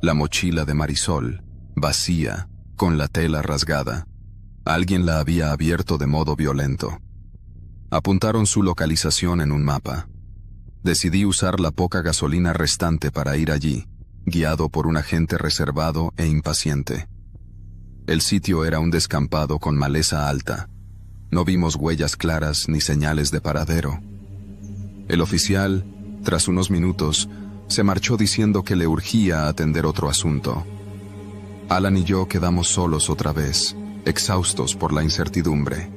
La mochila de Marisol, vacía, con la tela rasgada. Alguien la había abierto de modo violento. Apuntaron su localización en un mapa. Decidí usar la poca gasolina restante para ir allí, guiado por un agente reservado e impaciente. El sitio era un descampado con maleza alta. No vimos huellas claras ni señales de paradero. El oficial, tras unos minutos, se marchó diciendo que le urgía atender otro asunto. Alan y yo quedamos solos otra vez, exhaustos por la incertidumbre.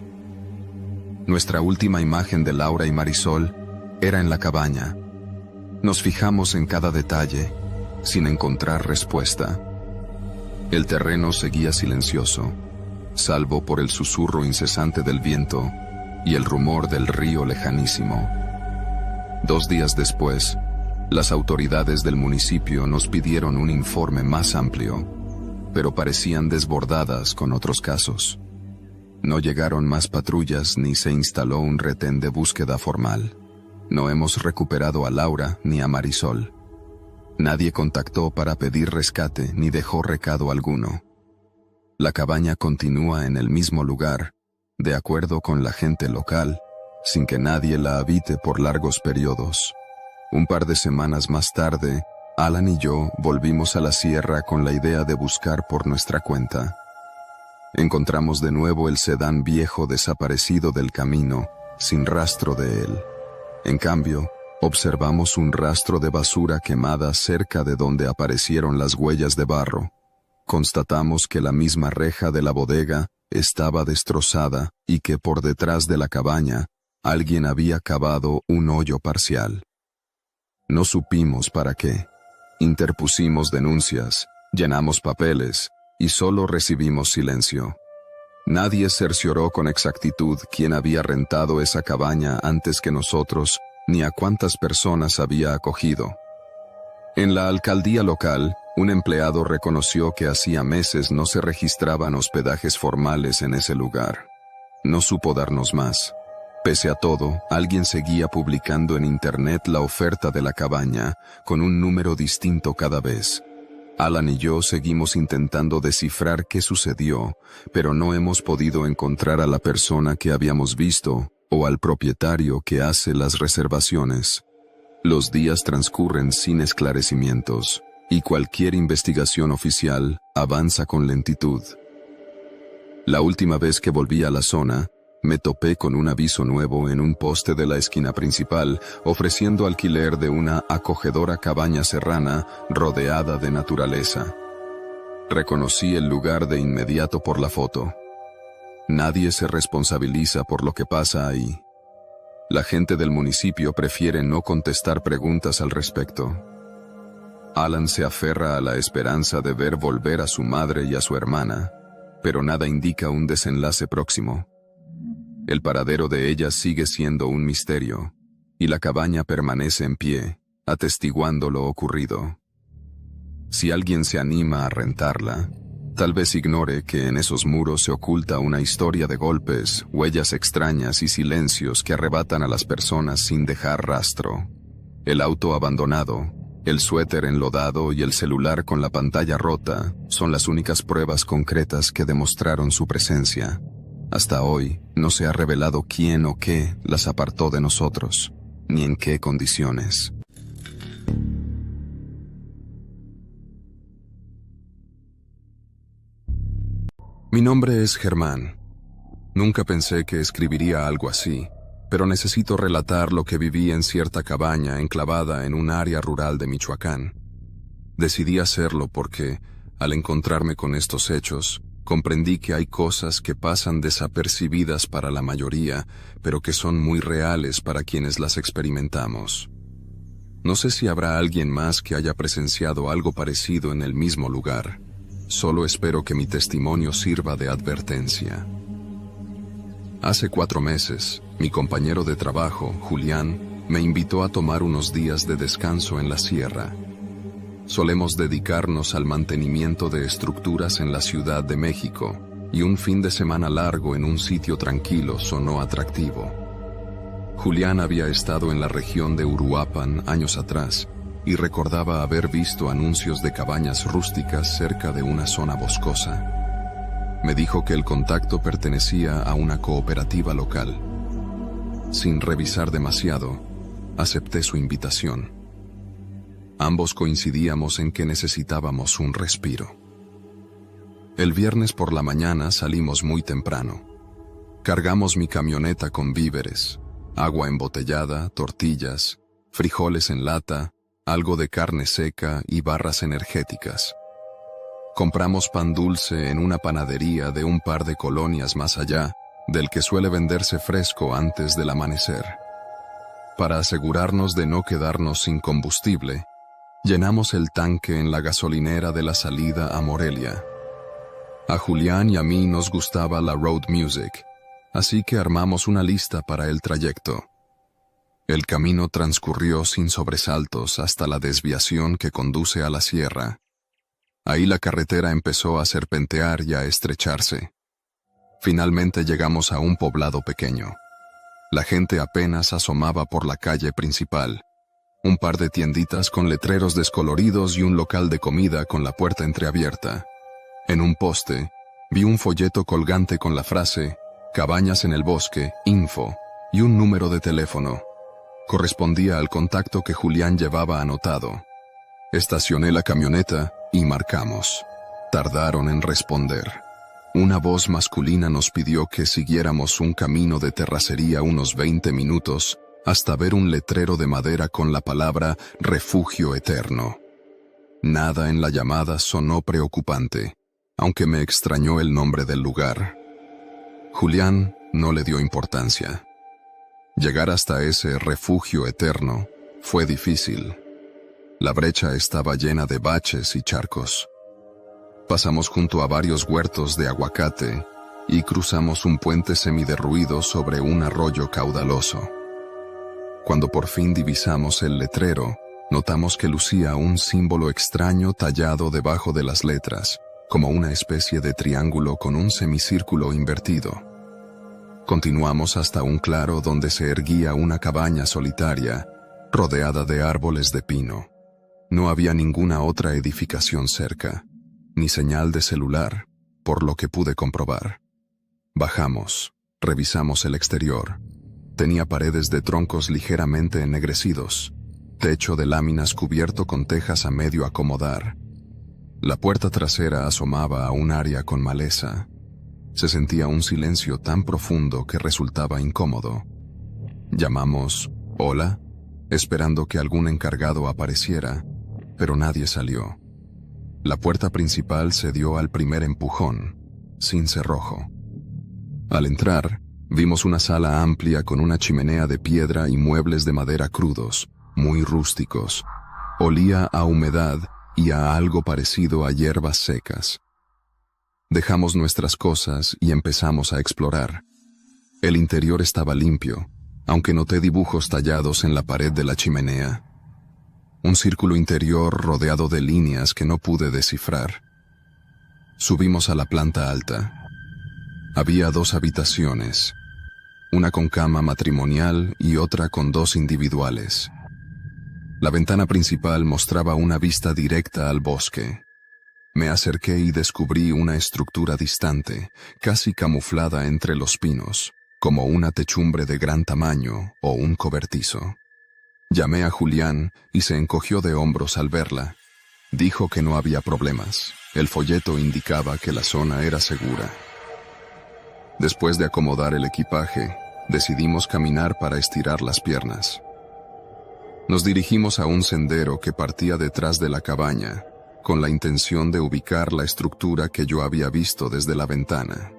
Nuestra última imagen de Laura y Marisol era en la cabaña. Nos fijamos en cada detalle, sin encontrar respuesta. El terreno seguía silencioso, salvo por el susurro incesante del viento y el rumor del río lejanísimo. 2 días después, las autoridades del municipio nos pidieron un informe más amplio, pero parecían desbordadas con otros casos. No llegaron más patrullas ni se instaló un retén de búsqueda formal. No hemos recuperado a Laura ni a Marisol. Nadie contactó para pedir rescate ni dejó recado alguno. La cabaña continúa en el mismo lugar, de acuerdo con la gente local, sin que nadie la habite por largos periodos. Un par de semanas más tarde, Alan y yo volvimos a la sierra con la idea de buscar por nuestra cuenta. Encontramos de nuevo el sedán viejo desaparecido del camino, sin rastro de él. En cambio, observamos un rastro de basura quemada cerca de donde aparecieron las huellas de barro. Constatamos que la misma reja de la bodega estaba destrozada y que por detrás de la cabaña alguien había cavado un hoyo parcial. No supimos para qué. Interpusimos denuncias, llenamos papeles y solo recibimos silencio. Nadie cercioró con exactitud quién había rentado esa cabaña antes que nosotros, ni a cuántas personas había acogido. En la alcaldía local, un empleado reconoció que hacía meses no se registraban hospedajes formales en ese lugar. No supo darnos más. Pese a todo, alguien seguía publicando en internet la oferta de la cabaña, con un número distinto cada vez. Alan y yo seguimos intentando descifrar qué sucedió, pero no hemos podido encontrar a la persona que habíamos visto o al propietario que hace las reservaciones. Los días transcurren sin esclarecimientos, y cualquier investigación oficial avanza con lentitud. La última vez que volví a la zona, me topé con un aviso nuevo en un poste de la esquina principal, ofreciendo alquiler de una acogedora cabaña serrana rodeada de naturaleza. Reconocí el lugar de inmediato por la foto. Nadie se responsabiliza por lo que pasa ahí. La gente del municipio prefiere no contestar preguntas al respecto. Alan se aferra a la esperanza de ver volver a su madre y a su hermana, pero nada indica un desenlace próximo. El paradero de ellas sigue siendo un misterio, y la cabaña permanece en pie, atestiguando lo ocurrido. Si alguien se anima a rentarla, tal vez ignore que en esos muros se oculta una historia de golpes, huellas extrañas y silencios que arrebatan a las personas sin dejar rastro. El auto abandonado, el suéter enlodado y el celular con la pantalla rota son las únicas pruebas concretas que demostraron su presencia. Hasta hoy, no se ha revelado quién o qué las apartó de nosotros, ni en qué condiciones. Mi nombre es Germán. Nunca pensé que escribiría algo así, pero necesito relatar lo que viví en cierta cabaña enclavada en un área rural de Michoacán. Decidí hacerlo porque, al encontrarme con estos hechos, comprendí que hay cosas que pasan desapercibidas para la mayoría, pero que son muy reales para quienes las experimentamos. No sé si habrá alguien más que haya presenciado algo parecido en el mismo lugar. Solo espero que mi testimonio sirva de advertencia. Hace 4 meses, mi compañero de trabajo, Julián, me invitó a tomar unos días de descanso en la sierra. Solemos dedicarnos al mantenimiento de estructuras en la Ciudad de México, y un fin de semana largo en un sitio tranquilo sonó atractivo. Julián había estado en la región de Uruapan años atrás, y recordaba haber visto anuncios de cabañas rústicas cerca de una zona boscosa. Me dijo que el contacto pertenecía a una cooperativa local. Sin revisar demasiado, acepté su invitación. Ambos coincidíamos en que necesitábamos un respiro. El viernes por la mañana salimos muy temprano. Cargamos mi camioneta con víveres, agua embotellada, tortillas, frijoles en lata, algo de carne seca y barras energéticas. Compramos pan dulce en una panadería de un par de colonias más allá del que suele venderse fresco antes del amanecer. Para asegurarnos de no quedarnos sin combustible, llenamos el tanque en la gasolinera de la salida a Morelia. A Julián y a mí nos gustaba la road music, así que armamos una lista para el trayecto. El camino transcurrió sin sobresaltos hasta la desviación que conduce a la sierra. Ahí la carretera empezó a serpentear y a estrecharse. Finalmente llegamos a un poblado pequeño. La gente apenas asomaba por la calle principal. Un par de tienditas con letreros descoloridos y un local de comida con la puerta entreabierta. En un poste, vi un folleto colgante con la frase «Cabañas en el bosque, info» y un número de teléfono. Correspondía al contacto que Julián llevaba anotado. Estacioné la camioneta y marcamos. Tardaron en responder. Una voz masculina nos pidió que siguiéramos un camino de terracería unos 20 minutos hasta ver un letrero de madera con la palabra «Refugio Eterno». Nada en la llamada sonó preocupante, aunque me extrañó el nombre del lugar. Julián no le dio importancia. Llegar hasta ese refugio eterno fue difícil. La brecha estaba llena de baches y charcos. Pasamos junto a varios huertos de aguacate y cruzamos un puente semiderruido sobre un arroyo caudaloso. Cuando por fin divisamos el letrero, notamos que lucía un símbolo extraño tallado debajo de las letras, como una especie de triángulo con un semicírculo invertido. Continuamos hasta un claro donde se erguía una cabaña solitaria, rodeada de árboles de pino. No había ninguna otra edificación cerca, ni señal de celular, por lo que pude comprobar. Bajamos, revisamos el exterior. Tenía paredes de troncos ligeramente ennegrecidos, techo de láminas cubierto con tejas a medio acomodar. La puerta trasera asomaba a un área con maleza. Se sentía un silencio tan profundo que resultaba incómodo. Llamamos «Hola», esperando que algún encargado apareciera, pero nadie salió. La puerta principal se dio al primer empujón, sin cerrojo. Al entrar, vimos una sala amplia con una chimenea de piedra y muebles de madera crudos, muy rústicos. Olía a humedad y a algo parecido a hierbas secas. Dejamos nuestras cosas y empezamos a explorar. El interior estaba limpio, aunque noté dibujos tallados en la pared de la chimenea. Un círculo interior rodeado de líneas que no pude descifrar. Subimos a la planta alta. Había 2 habitaciones, una con cama matrimonial y otra con 2 individuales. La ventana principal mostraba una vista directa al bosque. Me acerqué y descubrí una estructura distante, casi camuflada entre los pinos, como una techumbre de gran tamaño o un cobertizo. Llamé a Julián y se encogió de hombros al verla. Dijo que no había problemas. El folleto indicaba que la zona era segura. Después de acomodar el equipaje, decidimos caminar para estirar las piernas. Nos dirigimos a un sendero que partía detrás de la cabaña, con la intención de ubicar la estructura que yo había visto desde la ventana.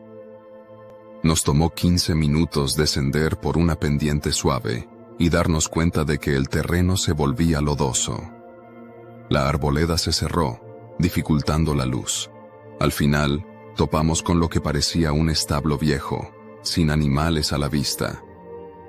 Nos tomó 15 minutos descender por una pendiente suave y darnos cuenta de que el terreno se volvía lodoso. La arboleda se cerró, dificultando la luz. Al final, topamos con lo que parecía un establo viejo, sin animales a la vista.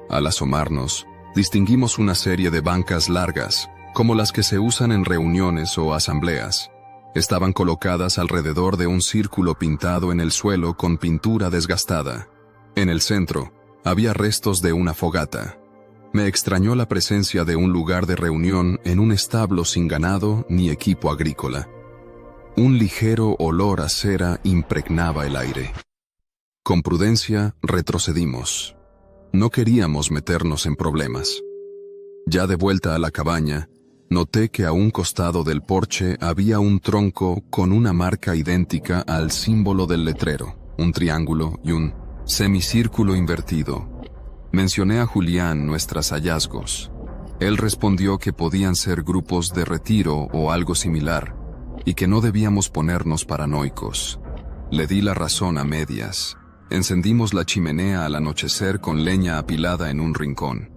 Al asomarnos, distinguimos una serie de bancas largas, como las que se usan en reuniones o asambleas. Estaban colocadas alrededor de un círculo pintado en el suelo con pintura desgastada. En el centro, había restos de una fogata. Me extrañó la presencia de un lugar de reunión en un establo sin ganado ni equipo agrícola. Un ligero olor a cera impregnaba el aire. Con prudencia, retrocedimos. No queríamos meternos en problemas. Ya de vuelta a la cabaña, noté que a un costado del porche había un tronco con una marca idéntica al símbolo del letrero, un triángulo y un semicírculo invertido. Mencioné a Julián nuestros hallazgos. Él respondió que podían ser grupos de retiro o algo similar, y que no debíamos ponernos paranoicos. Le di la razón a medias. Encendimos la chimenea al anochecer con leña apilada en un rincón.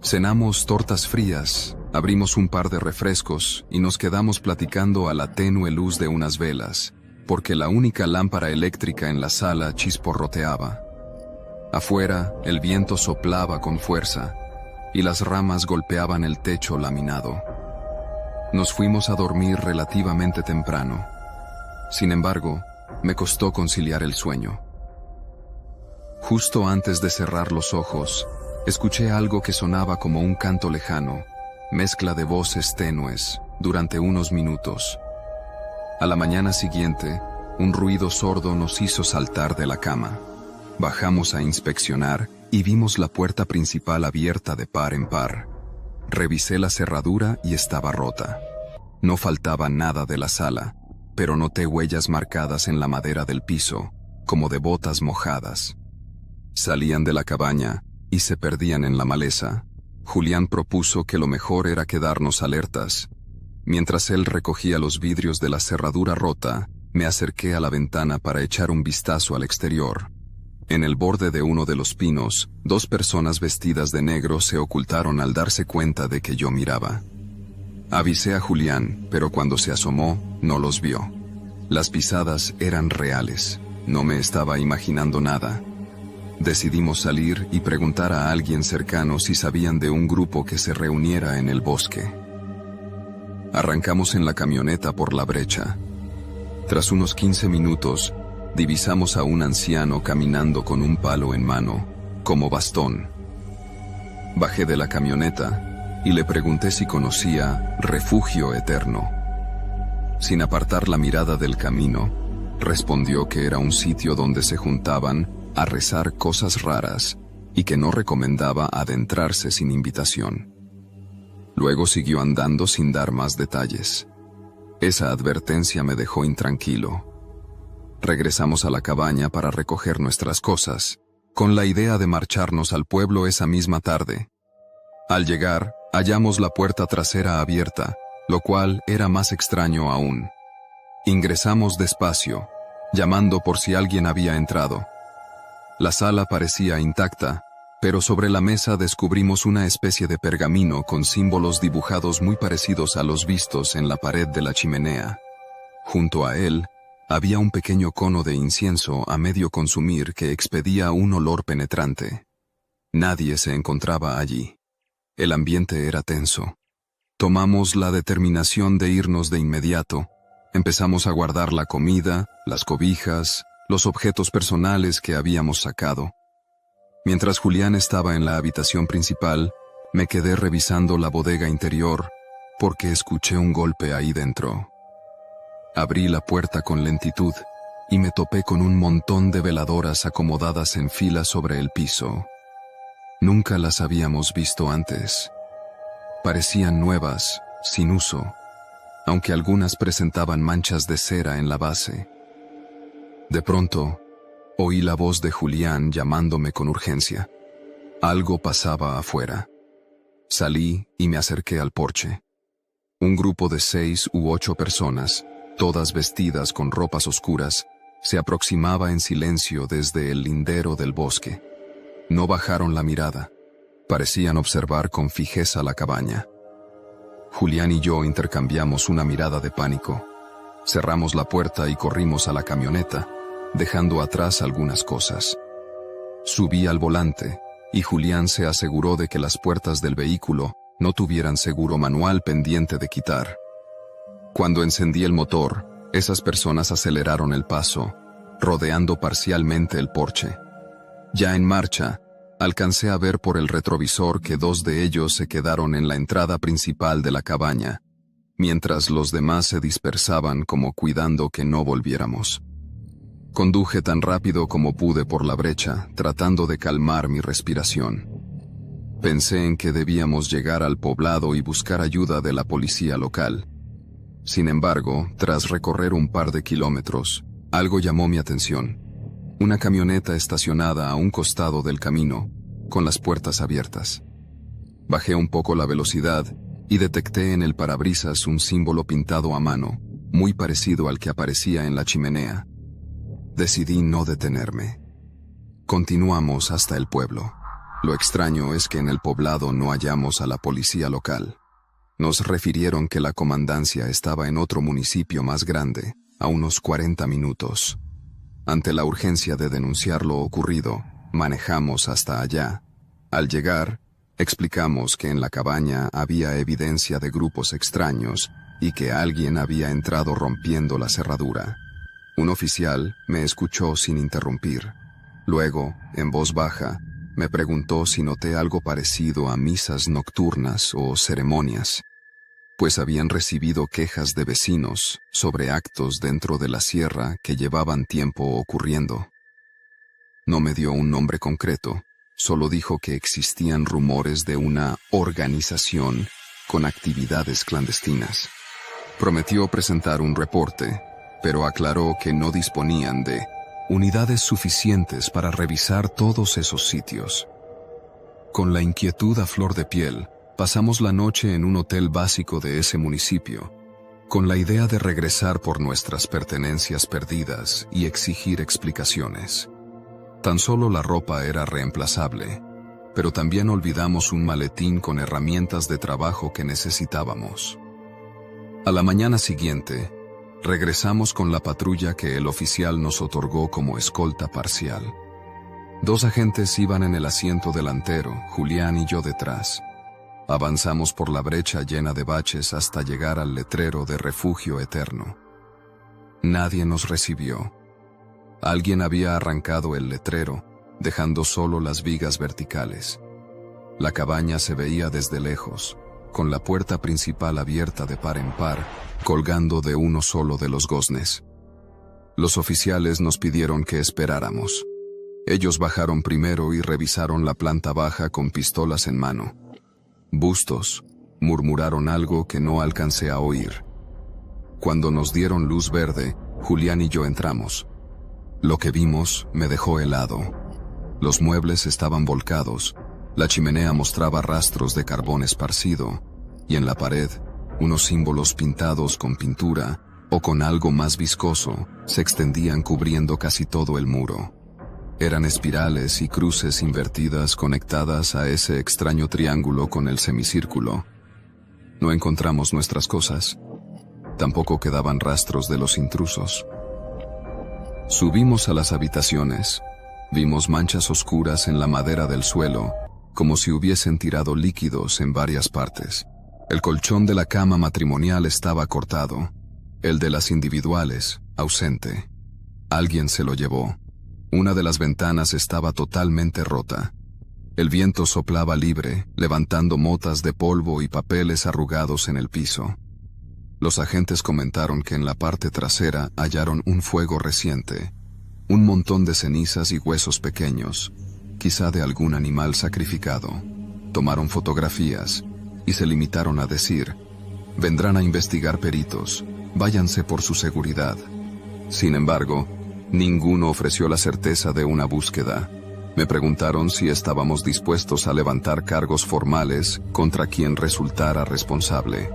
Cenamos tortas frías, abrimos un par de refrescos y nos quedamos platicando a la tenue luz de unas velas, porque la única lámpara eléctrica en la sala chisporroteaba. Afuera, el viento soplaba con fuerza y las ramas golpeaban el techo laminado. Nos fuimos a dormir relativamente temprano. Sin embargo, me costó conciliar el sueño. Justo antes de cerrar los ojos, escuché algo que sonaba como un canto lejano, mezcla de voces tenues, durante unos minutos. A la mañana siguiente, un ruido sordo nos hizo saltar de la cama. Bajamos a inspeccionar y vimos la puerta principal abierta de par en par. Revisé la cerradura y estaba rota. No faltaba nada de la sala, pero noté huellas marcadas en la madera del piso, como de botas mojadas. Salían de la cabaña y se perdían en la maleza. Julián propuso que lo mejor era quedarnos alertas. Mientras él recogía los vidrios de la cerradura rota, me acerqué a la ventana para echar un vistazo al exterior. En el borde de uno de los pinos, 2 personas vestidas de negro se ocultaron al darse cuenta de que yo miraba. Avisé a Julián, pero cuando se asomó, no los vio. Las pisadas eran reales. No me estaba imaginando nada. Decidimos salir y preguntar a alguien cercano si sabían de un grupo que se reuniera en el bosque. Arrancamos en la camioneta por la brecha. Tras unos 15 minutos, divisamos a un anciano caminando con un palo en mano, como bastón. Bajé de la camioneta y le pregunté si conocía Refugio Eterno. Sin apartar la mirada del camino, respondió que era un sitio donde se juntaban a rezar cosas raras y que no recomendaba adentrarse sin invitación. Luego siguió andando sin dar más detalles. Esa advertencia me dejó intranquilo. Regresamos a la cabaña para recoger nuestras cosas, con la idea de marcharnos al pueblo esa misma tarde. Al llegar, hallamos la puerta trasera abierta, lo cual era más extraño aún. Ingresamos despacio, llamando por si alguien había entrado. La sala parecía intacta, pero sobre la mesa descubrimos una especie de pergamino con símbolos dibujados muy parecidos a los vistos en la pared de la chimenea. Junto a él, había un pequeño cono de incienso a medio consumir que expedía un olor penetrante. Nadie se encontraba allí. El ambiente era tenso. Tomamos la determinación de irnos de inmediato. Empezamos a guardar la comida, las cobijas, los objetos personales que habíamos sacado. Mientras Julián estaba en la habitación principal, me quedé revisando la bodega interior, porque escuché un golpe ahí dentro. Abrí la puerta con lentitud y me topé con un montón de veladoras acomodadas en fila sobre el piso. Nunca las habíamos visto antes. Parecían nuevas, sin uso, aunque algunas presentaban manchas de cera en la base. De pronto, oí la voz de Julián llamándome con urgencia. Algo pasaba afuera. Salí y me acerqué al porche. Un grupo de 6 u 8 personas, todas vestidas con ropas oscuras, se aproximaba en silencio desde el lindero del bosque. No bajaron la mirada. Parecían observar con fijeza la cabaña. Julián y yo intercambiamos una mirada de pánico. Cerramos la puerta y corrimos a la camioneta, dejando atrás algunas cosas. Subí al volante, y Julián se aseguró de que las puertas del vehículo no tuvieran seguro manual pendiente de quitar. Cuando encendí el motor, esas personas aceleraron el paso, rodeando parcialmente el porche. Ya en marcha, alcancé a ver por el retrovisor que 2 de ellos se quedaron en la entrada principal de la cabaña, mientras los demás se dispersaban como cuidando que no volviéramos. Conduje tan rápido como pude por la brecha, tratando de calmar mi respiración. Pensé en que debíamos llegar al poblado y buscar ayuda de la policía local. Sin embargo, tras recorrer un par de kilómetros, algo llamó mi atención. Una camioneta estacionada a un costado del camino, con las puertas abiertas. Bajé un poco la velocidad y detecté en el parabrisas un símbolo pintado a mano, muy parecido al que aparecía en la chimenea. Decidí no detenerme. Continuamos hasta el pueblo. Lo extraño es que en el poblado no hallamos a la policía local. Nos refirieron que la comandancia estaba en otro municipio más grande, a unos 40 minutos. Ante la urgencia de denunciar lo ocurrido, manejamos hasta allá. Al llegar, explicamos que en la cabaña había evidencia de grupos extraños y que alguien había entrado rompiendo la cerradura. Un oficial me escuchó sin interrumpir. Luego, en voz baja, me preguntó si noté algo parecido a misas nocturnas o ceremonias, pues habían recibido quejas de vecinos sobre actos dentro de la sierra que llevaban tiempo ocurriendo. No me dio un nombre concreto, solo dijo que existían rumores de una organización con actividades clandestinas. Prometió presentar un reporte, pero aclaró que no disponían de unidades suficientes para revisar todos esos sitios. Con la inquietud a flor de piel, pasamos la noche en un hotel básico de ese municipio, con la idea de regresar por nuestras pertenencias perdidas y exigir explicaciones. Tan solo la ropa era reemplazable, pero también olvidamos un maletín con herramientas de trabajo que necesitábamos. A la mañana siguiente, regresamos con la patrulla que el oficial nos otorgó como escolta parcial. 2 agentes iban en el asiento delantero, Julián y yo detrás. Avanzamos por la brecha llena de baches hasta llegar al letrero de Refugio Eterno. Nadie nos recibió. Alguien había arrancado el letrero, dejando solo las vigas verticales. La cabaña se veía desde lejos, con la puerta principal abierta de par en par, colgando de uno solo de los goznes. Los oficiales nos pidieron que esperáramos. Ellos bajaron primero y revisaron la planta baja con pistolas en mano. Bustos, murmuraron algo que no alcancé a oír. Cuando nos dieron luz verde, Julián y yo entramos. Lo que vimos me dejó helado. Los muebles estaban volcados, la chimenea mostraba rastros de carbón esparcido, y en la pared, unos símbolos pintados con pintura o con algo más viscoso se extendían cubriendo casi todo el muro. Eran espirales y cruces invertidas conectadas a ese extraño triángulo con el semicírculo. No encontramos nuestras cosas. Tampoco quedaban rastros de los intrusos. Subimos a las habitaciones. Vimos manchas oscuras en la madera del suelo, como si hubiesen tirado líquidos en varias partes. El colchón de la cama matrimonial estaba cortado. El de las individuales, ausente. Alguien se lo llevó. Una de las ventanas estaba totalmente rota. El viento soplaba libre, levantando motas de polvo y papeles arrugados en el piso. Los agentes comentaron que en la parte trasera hallaron un fuego reciente, un montón de cenizas y huesos pequeños, quizá de algún animal sacrificado. Tomaron fotografías y se limitaron a decir: vendrán a investigar peritos, váyanse por su seguridad. Sin embargo, ninguno ofreció la certeza de una búsqueda. Me preguntaron si estábamos dispuestos a levantar cargos formales contra quien resultara responsable.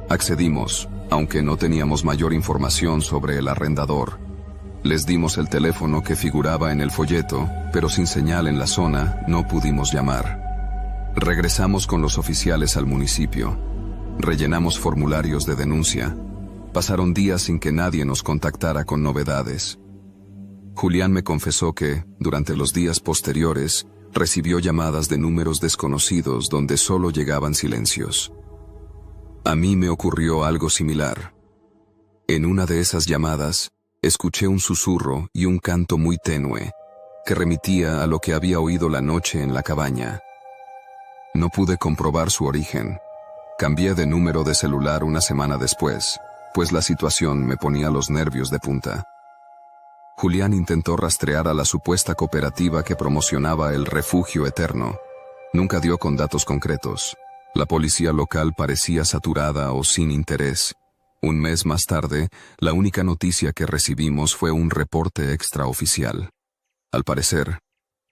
Accedimos, aunque no teníamos mayor información sobre el arrendador. Les dimos el teléfono que figuraba en el folleto, pero sin señal en la zona no pudimos llamar. Regresamos con los oficiales al municipio. Rellenamos formularios de denuncia. Pasaron días sin que nadie nos contactara con novedades. Julián me confesó que, durante los días posteriores, recibió llamadas de números desconocidos donde solo llegaban silencios. A mí me ocurrió algo similar. En una de esas llamadas, escuché un susurro y un canto muy tenue, que remitía a lo que había oído la noche en la cabaña. No pude comprobar su origen. Cambié de número de celular una semana después, pues la situación me ponía los nervios de punta. Julián intentó rastrear a la supuesta cooperativa que promocionaba el Refugio Eterno. Nunca dio con datos concretos. La policía local parecía saturada o sin interés. Un mes más tarde, la única noticia que recibimos fue un reporte extraoficial. Al parecer,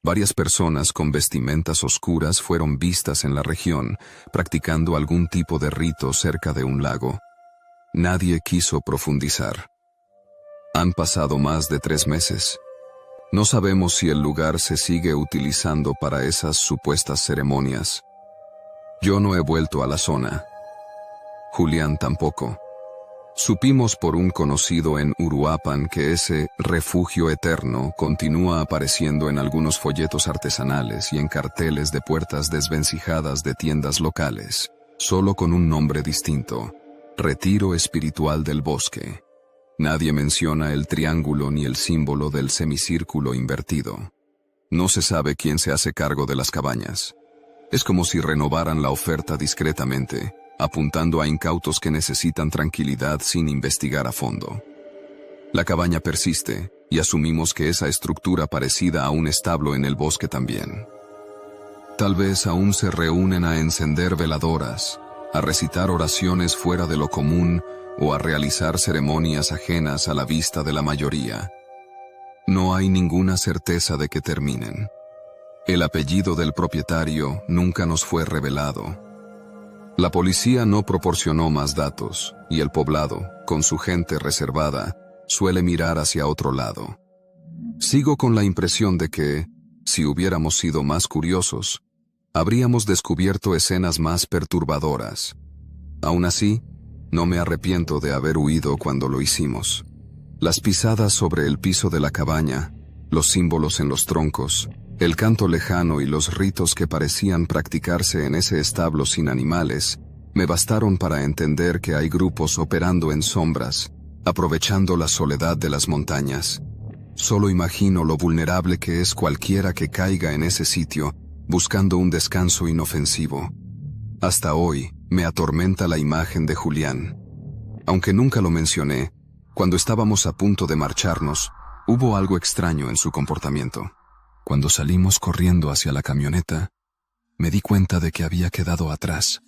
varias personas con vestimentas oscuras fueron vistas en la región, practicando algún tipo de rito cerca de un lago. Nadie quiso profundizar. Han pasado más de 3 meses. No sabemos si el lugar se sigue utilizando para esas supuestas ceremonias. Yo no he vuelto a la zona. Julián tampoco. Supimos por un conocido en Uruapan que ese refugio eterno continúa apareciendo en algunos folletos artesanales y en carteles de puertas desvencijadas de tiendas locales, solo con un nombre distinto: Retiro Espiritual del Bosque. Nadie menciona el triángulo ni el símbolo del semicírculo invertido. No se sabe quién se hace cargo de las cabañas. Es como si renovaran la oferta discretamente, apuntando a incautos que necesitan tranquilidad sin investigar a fondo. La cabaña persiste, y asumimos que esa estructura parecida a un establo en el bosque también. Tal vez aún se reúnen a encender veladoras, a recitar oraciones fuera de lo común o a realizar ceremonias ajenas a la vista de la mayoría. No hay ninguna certeza de que terminen. El apellido del propietario nunca nos fue revelado. La policía no proporcionó más datos, y el poblado, con su gente reservada, suele mirar hacia otro lado. Sigo con la impresión de que, si hubiéramos sido más curiosos, habríamos descubierto escenas más perturbadoras. Aún así, no me arrepiento de haber huido cuando lo hicimos. Las pisadas sobre el piso de la cabaña, los símbolos en los troncos, el canto lejano y los ritos que parecían practicarse en ese establo sin animales, me bastaron para entender que hay grupos operando en sombras, aprovechando la soledad de las montañas. Solo imagino lo vulnerable que es cualquiera que caiga en ese sitio, buscando un descanso inofensivo. Hasta hoy, me atormenta la imagen de Julián. Aunque nunca lo mencioné, cuando estábamos a punto de marcharnos, hubo algo extraño en su comportamiento. Cuando salimos corriendo hacia la camioneta, me di cuenta de que había quedado atrás,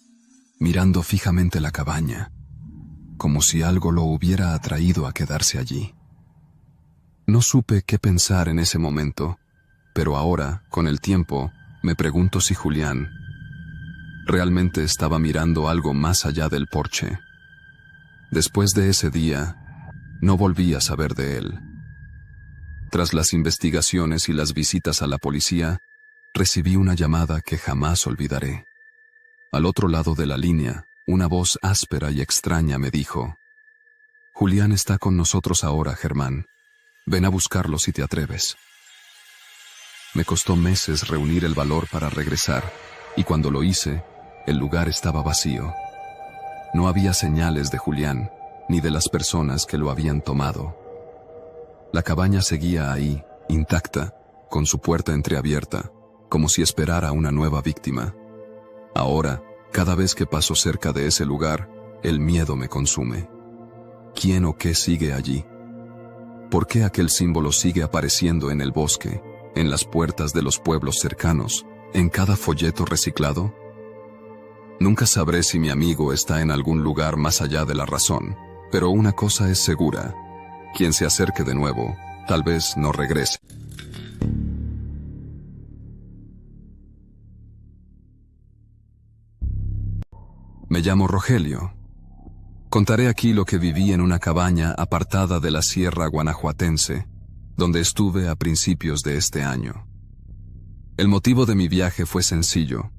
mirando fijamente la cabaña, como si algo lo hubiera atraído a quedarse allí. No supe qué pensar en ese momento, pero ahora, con el tiempo, me pregunto si Julián realmente estaba mirando algo más allá del porche. Después de ese día, no volví a saber de él. Tras las investigaciones y las visitas a la policía, recibí una llamada que jamás olvidaré. Al otro lado de la línea, una voz áspera y extraña me dijo: «Julián está con nosotros ahora, Germán. Ven a buscarlo si te atreves». Me costó meses reunir el valor para regresar, y cuando lo hice, el lugar estaba vacío. No había señales de Julián, ni de las personas que lo habían tomado. La cabaña seguía ahí, intacta, con su puerta entreabierta, como si esperara una nueva víctima. Ahora, cada vez que paso cerca de ese lugar, el miedo me consume. ¿Quién o qué sigue allí? ¿Por qué aquel símbolo sigue apareciendo en el bosque, en las puertas de los pueblos cercanos, en cada folleto reciclado? Nunca sabré si mi amigo está en algún lugar más allá de la razón, pero una cosa es segura: quien se acerque de nuevo, tal vez no regrese. Me llamo Rogelio. Contaré aquí lo que viví en una cabaña apartada de la sierra guanajuatense, donde estuve a principios de este año. El motivo de mi viaje fue sencillo.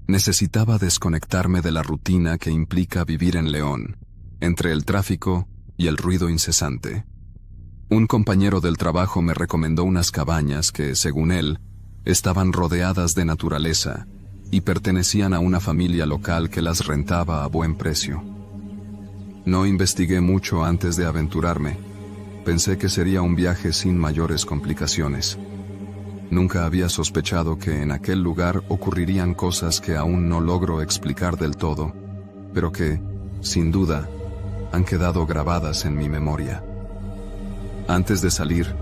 Necesitaba desconectarme de la rutina que implica vivir en León, entre el tráfico y el ruido incesante. Un compañero del trabajo me recomendó unas cabañas que, según él, estaban rodeadas de naturaleza y pertenecían a una familia local que las rentaba a buen precio. No investigué mucho antes de aventurarme. Pensé que sería un viaje sin mayores complicaciones. Nunca había sospechado que en aquel lugar ocurrirían cosas que aún no logro explicar del todo, pero que, sin duda, han quedado grabadas en mi memoria. Antes de salir,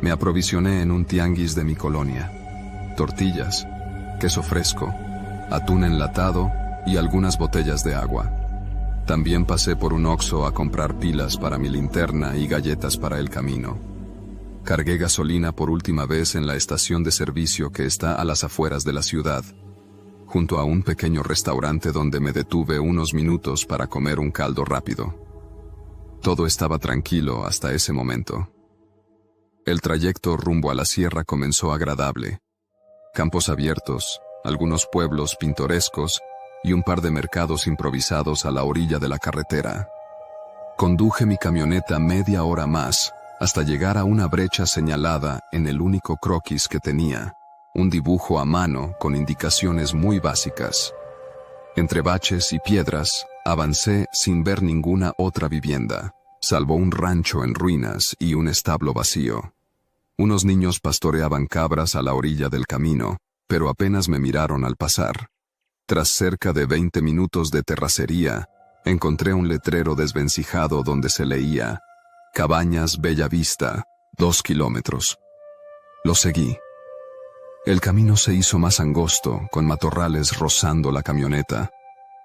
me aprovisioné en un tianguis de mi colonia: tortillas, queso fresco, atún enlatado y algunas botellas de agua. También pasé por un Oxxo a comprar pilas para mi linterna y galletas para el camino. Cargué gasolina por última vez en la estación de servicio que está a las afueras de la ciudad, junto a un pequeño restaurante donde me detuve unos minutos para comer un caldo rápido. Todo estaba tranquilo hasta ese momento. El trayecto rumbo a la sierra comenzó agradable. Campos abiertos, algunos pueblos pintorescos y un par de mercados improvisados a la orilla de la carretera. Conduje mi camioneta media hora más hasta llegar a una brecha señalada en el único croquis que tenía, un dibujo a mano con indicaciones muy básicas. Entre baches y piedras, avancé sin ver ninguna otra vivienda, salvo un rancho en ruinas y un establo vacío. Unos niños pastoreaban cabras a la orilla del camino, pero apenas me miraron al pasar. Tras cerca de 20 minutos de terracería, encontré un letrero desvencijado donde se leía: Cabañas Bella Vista, 2 kilómetros. Lo seguí. El camino se hizo más angosto, con matorrales rozando la camioneta.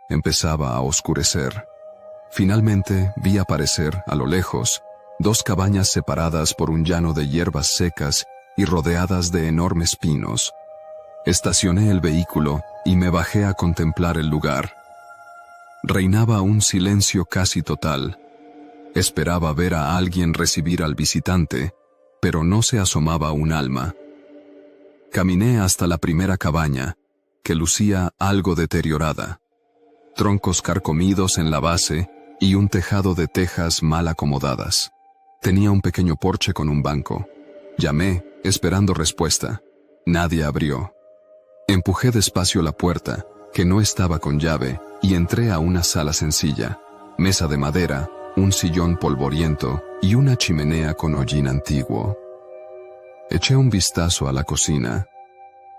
Empezaba a oscurecer. Finalmente vi aparecer, a lo lejos, 2 cabañas separadas por un llano de hierbas secas y rodeadas de enormes pinos. Estacioné el vehículo y me bajé a contemplar el lugar. Reinaba un silencio casi total. Esperaba ver a alguien recibir al visitante, pero no se asomaba un alma. Caminé hasta la primera cabaña, que lucía algo deteriorada. Troncos carcomidos en la base y un tejado de tejas mal acomodadas. Tenía un pequeño porche con un banco. Llamé, esperando respuesta. Nadie abrió. Empujé despacio la puerta, que no estaba con llave, y entré a una sala sencilla. Mesa de madera, un sillón polvoriento y una chimenea con hollín antiguo. Eché un vistazo a la cocina.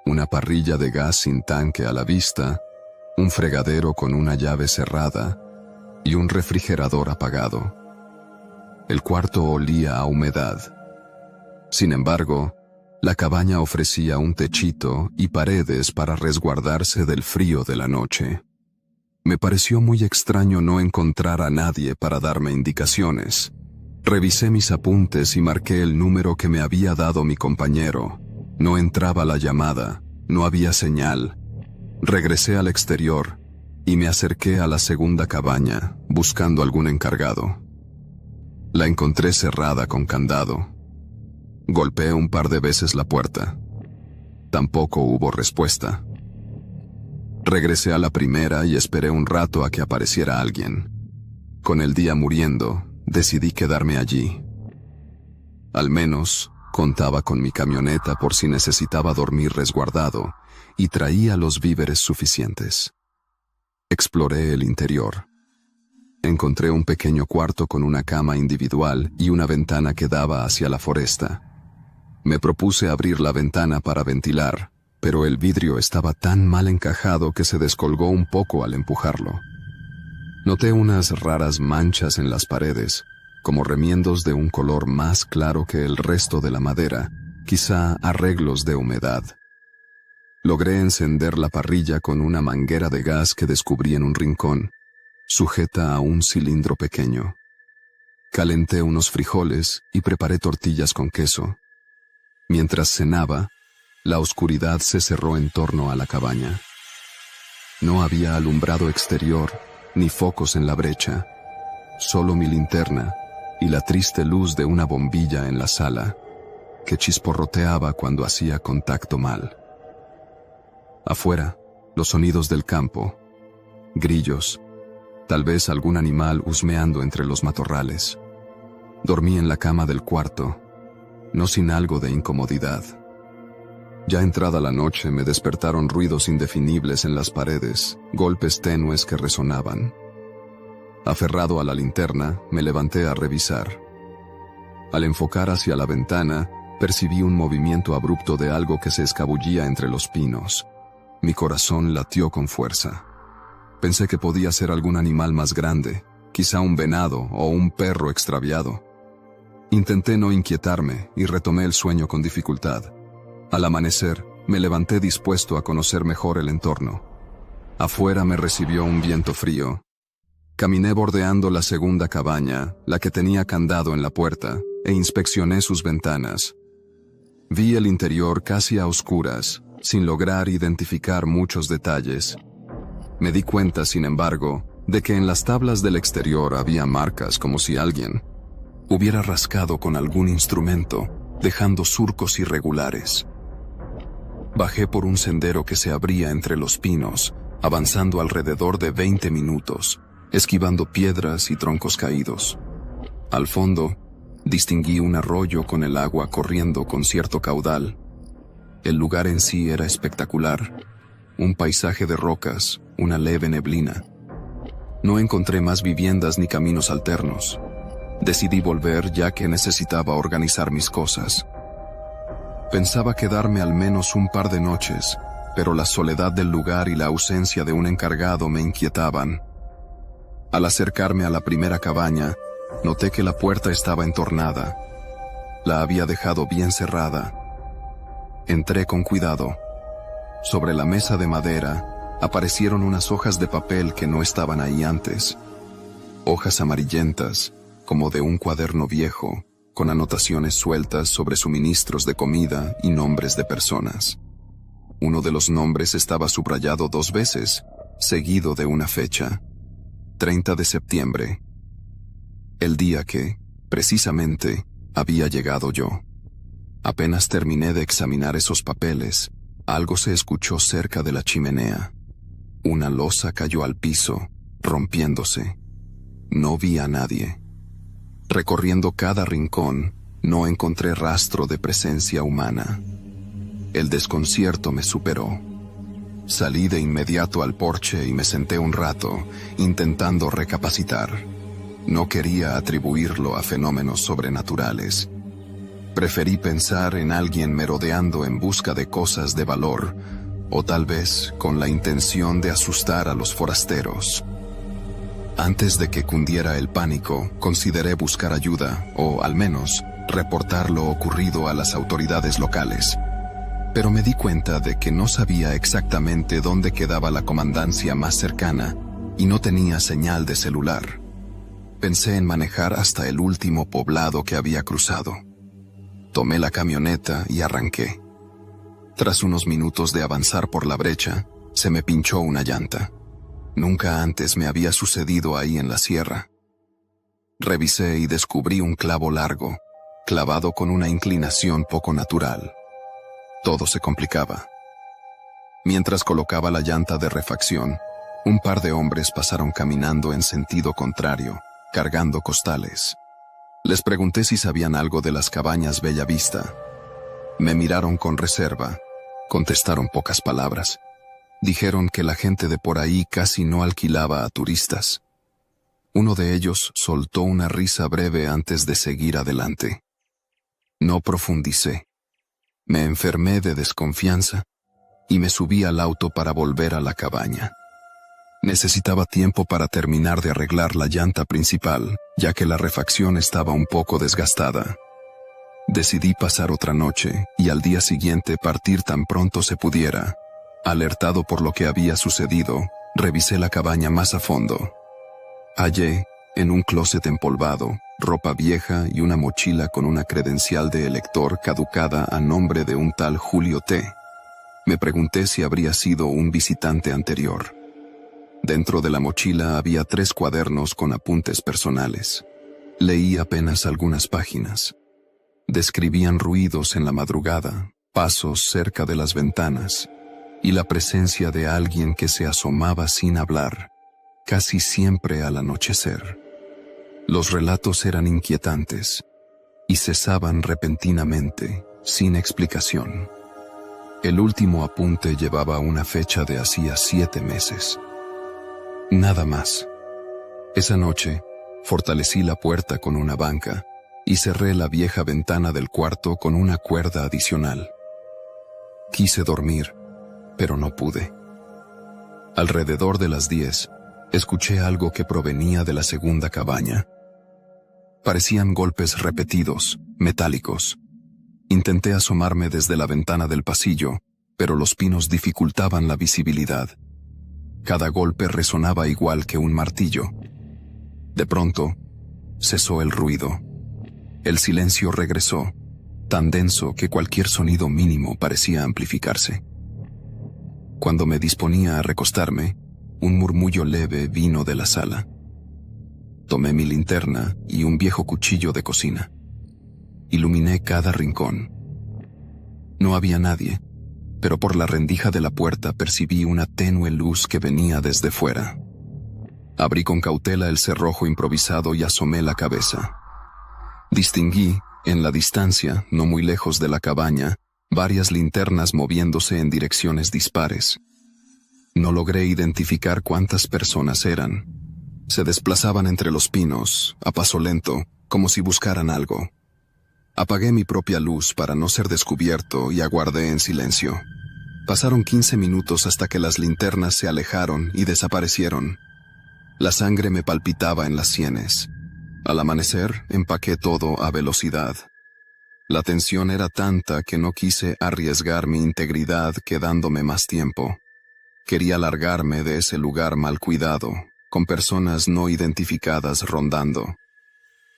Una parrilla de gas sin tanque a la vista, un fregadero con una llave cerrada y un refrigerador apagado. El cuarto olía a humedad. Sin embargo, la cabaña ofrecía un techito y paredes para resguardarse del frío de la noche. Me pareció muy extraño no encontrar a nadie para darme indicaciones. Revisé mis apuntes y marqué el número que me había dado mi compañero. No entraba la llamada, no había señal. Regresé al exterior y me acerqué a la segunda cabaña, buscando algún encargado. La encontré cerrada con candado. Golpeé un par de veces la puerta. Tampoco hubo respuesta. Regresé a la primera y esperé un rato a que apareciera alguien. Con el día muriendo, decidí quedarme allí. Al menos, contaba con mi camioneta por si necesitaba dormir resguardado y traía los víveres suficientes. Exploré el interior. Encontré un pequeño cuarto con una cama individual y una ventana que daba hacia la foresta. Me propuse abrir la ventana para ventilar, pero el vidrio estaba tan mal encajado que se descolgó un poco al empujarlo. Noté unas raras manchas en las paredes, como remiendos de un color más claro que el resto de la madera, quizá arreglos de humedad. Logré encender la parrilla con una manguera de gas que descubrí en un rincón, sujeta a un cilindro pequeño. Calenté unos frijoles y preparé tortillas con queso. Mientras cenaba, la oscuridad se cerró en torno a la cabaña. No había alumbrado exterior ni focos en la brecha, solo mi linterna y la triste luz de una bombilla en la sala, que chisporroteaba cuando hacía contacto mal. Afuera, los sonidos del campo, grillos, tal vez algún animal husmeando entre los matorrales. Dormí en la cama del cuarto, no sin algo de incomodidad. Ya entrada la noche me despertaron ruidos indefinibles en las paredes, golpes tenues que resonaban. Aferrado a la linterna, me levanté a revisar. Al enfocar hacia la ventana, percibí un movimiento abrupto de algo que se escabullía entre los pinos. Mi corazón latió con fuerza. Pensé que podía ser algún animal más grande, quizá un venado o un perro extraviado. Intenté no inquietarme y retomé el sueño con dificultad. Al amanecer, me levanté dispuesto a conocer mejor el entorno. Afuera me recibió un viento frío. Caminé bordeando la segunda cabaña, la que tenía candado en la puerta, e inspeccioné sus ventanas. Vi el interior casi a oscuras, sin lograr identificar muchos detalles. Me di cuenta, sin embargo, de que en las tablas del exterior había marcas como si alguien hubiera rascado con algún instrumento dejando surcos irregulares. Bajé por un sendero que se abría entre los pinos, avanzando alrededor de 20 minutos, esquivando piedras y troncos caídos. Al fondo, distinguí un arroyo con el agua corriendo con cierto caudal. El lugar en sí era espectacular, un paisaje de rocas, una leve neblina. No encontré más viviendas ni caminos alternos. Decidí volver ya que necesitaba organizar mis cosas. Pensaba quedarme al menos un par de noches, pero la soledad del lugar y la ausencia de un encargado me inquietaban. Al acercarme a la primera cabaña, noté que la puerta estaba entornada. La había dejado bien cerrada. Entré con cuidado. Sobre la mesa de madera, aparecieron unas hojas de papel que no estaban ahí antes. Hojas amarillentas, como de un cuaderno viejo, con anotaciones sueltas sobre suministros de comida y nombres de personas. Uno de los nombres estaba subrayado 2 veces, seguido de una fecha: 30 de septiembre. El día que, precisamente, había llegado yo. Apenas terminé de examinar esos papeles, algo se escuchó cerca de la chimenea. Una losa cayó al piso, rompiéndose. No vi a nadie. Recorriendo cada rincón, no encontré rastro de presencia humana. El desconcierto me superó. Salí de inmediato al porche y me senté un rato, intentando recapacitar. No quería atribuirlo a fenómenos sobrenaturales. Preferí pensar en alguien merodeando en busca de cosas de valor, o tal vez con la intención de asustar a los forasteros. Antes de que cundiera el pánico, consideré buscar ayuda, o al menos, reportar lo ocurrido a las autoridades locales. Pero me di cuenta de que no sabía exactamente dónde quedaba la comandancia más cercana y no tenía señal de celular. Pensé en manejar hasta el último poblado que había cruzado. Tomé la camioneta y arranqué. Tras unos minutos de avanzar por la brecha, se me pinchó una llanta. Nunca antes me había sucedido ahí en la sierra. Revisé y descubrí un clavo largo, clavado con una inclinación poco natural. Todo se complicaba. Mientras colocaba la llanta de refacción, un par de hombres pasaron caminando en sentido contrario, cargando costales. Les pregunté si sabían algo de las cabañas Bellavista. Me miraron con reserva, contestaron pocas palabras. Dijeron que la gente de por ahí casi no alquilaba a turistas. Uno de ellos soltó una risa breve antes de seguir adelante. No profundicé. Me enfermé de desconfianza y me subí al auto para volver a la cabaña. Necesitaba tiempo para terminar de arreglar la llanta principal, ya que la refacción estaba un poco desgastada. Decidí pasar otra noche y al día siguiente partir tan pronto se pudiera. Alertado por lo que había sucedido, revisé la cabaña más a fondo. Hallé, en un closet empolvado, ropa vieja y una mochila con una credencial de elector caducada a nombre de un tal Julio T. Me pregunté si habría sido un visitante anterior. Dentro de la mochila había 3 cuadernos con apuntes personales. Leí apenas algunas páginas. Describían ruidos en la madrugada, pasos cerca de las ventanas, y la presencia de alguien que se asomaba sin hablar, casi siempre al anochecer. Los relatos eran inquietantes y cesaban repentinamente, sin explicación. El último apunte llevaba una fecha de hacía 7 meses. Nada más. Esa noche, fortalecí la puerta con una banca y cerré la vieja ventana del cuarto con una cuerda adicional. Quise dormir, pero no pude. Alrededor de las 10, escuché algo que provenía de la segunda cabaña. Parecían golpes repetidos, metálicos. Intenté asomarme desde la ventana del pasillo, pero los pinos dificultaban la visibilidad. Cada golpe resonaba igual que un martillo. De pronto, cesó el ruido. El silencio regresó, tan denso que cualquier sonido mínimo parecía amplificarse. Cuando me disponía a recostarme, un murmullo leve vino de la sala. Tomé mi linterna y un viejo cuchillo de cocina. Iluminé cada rincón. No había nadie, pero por la rendija de la puerta percibí una tenue luz que venía desde fuera. Abrí con cautela el cerrojo improvisado y asomé la cabeza. Distinguí, en la distancia, no muy lejos de la cabaña, varias linternas moviéndose en direcciones dispares. No logré identificar cuántas personas eran. Se desplazaban entre los pinos, a paso lento, como si buscaran algo. Apagué mi propia luz para no ser descubierto y aguardé en silencio. Pasaron 15 minutos hasta que las linternas se alejaron y desaparecieron. La sangre me palpitaba en las sienes. Al amanecer, empaqué todo a velocidad. La tensión era tanta que no quise arriesgar mi integridad quedándome más tiempo. Quería largarme de ese lugar mal cuidado, con personas no identificadas rondando.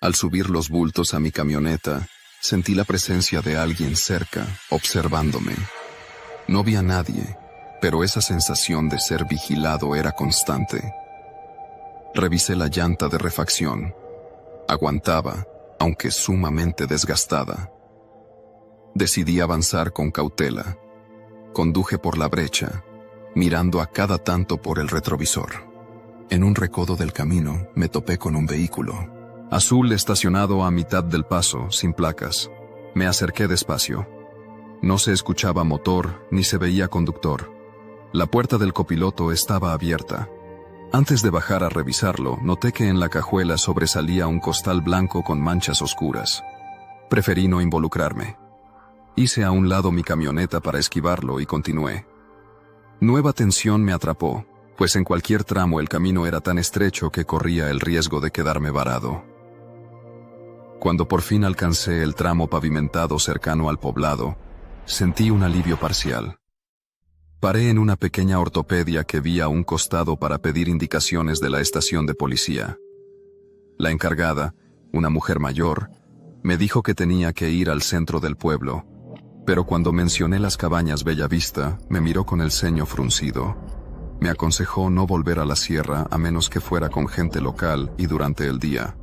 Al subir los bultos a mi camioneta, sentí la presencia de alguien cerca, observándome. No vi a nadie, pero esa sensación de ser vigilado era constante. Revisé la llanta de refacción. Aguantaba, aunque sumamente desgastada. Decidí avanzar con cautela. Conduje por la brecha, mirando a cada tanto por el retrovisor. En un recodo del camino me topé con un vehículo. Azul estacionado a mitad del paso, sin placas. Me acerqué despacio. No se escuchaba motor ni se veía conductor. La puerta del copiloto estaba abierta. Antes de bajar a revisarlo, noté que en la cajuela sobresalía un costal blanco con manchas oscuras. Preferí no involucrarme. Hice a un lado mi camioneta para esquivarlo y continué. Nueva tensión me atrapó, pues en cualquier tramo el camino era tan estrecho que corría el riesgo de quedarme varado. Cuando por fin alcancé el tramo pavimentado cercano al poblado, sentí un alivio parcial. Paré en una pequeña ortopedia que vi a un costado para pedir indicaciones de la estación de policía. La encargada, una mujer mayor, me dijo que tenía que ir al centro del pueblo, pero cuando mencioné las cabañas Bellavista, me miró con el ceño fruncido. Me aconsejó no volver a la sierra a menos que fuera con gente local y durante el día.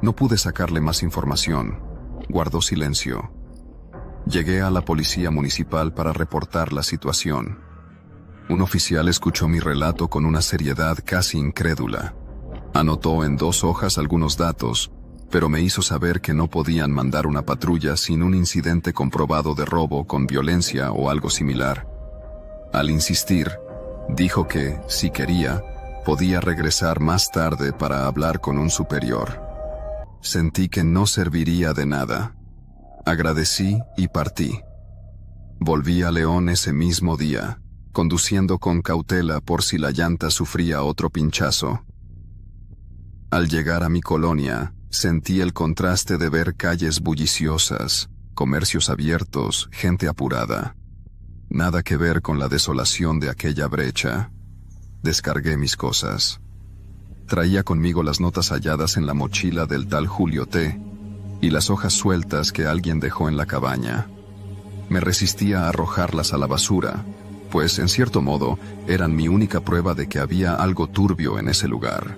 No pude sacarle más información. Guardó silencio. Llegué a la policía municipal para reportar la situación. Un oficial escuchó mi relato con una seriedad casi incrédula. Anotó en 2 hojas algunos datos, pero me hizo saber que no podían mandar una patrulla sin un incidente comprobado de robo con violencia o algo similar. Al insistir, dijo que, si quería, podía regresar más tarde para hablar con un superior. Sentí que no serviría de nada. Agradecí y partí. Volví a León ese mismo día, conduciendo con cautela por si la llanta sufría otro pinchazo. Al llegar a mi colonia, sentí el contraste de ver calles bulliciosas, comercios abiertos, gente apurada. Nada que ver con la desolación de aquella brecha. Descargué mis cosas. Traía conmigo las notas halladas en la mochila del tal Julio T. y las hojas sueltas que alguien dejó en la cabaña. Me resistía a arrojarlas a la basura, pues en cierto modo eran mi única prueba de que había algo turbio en ese lugar.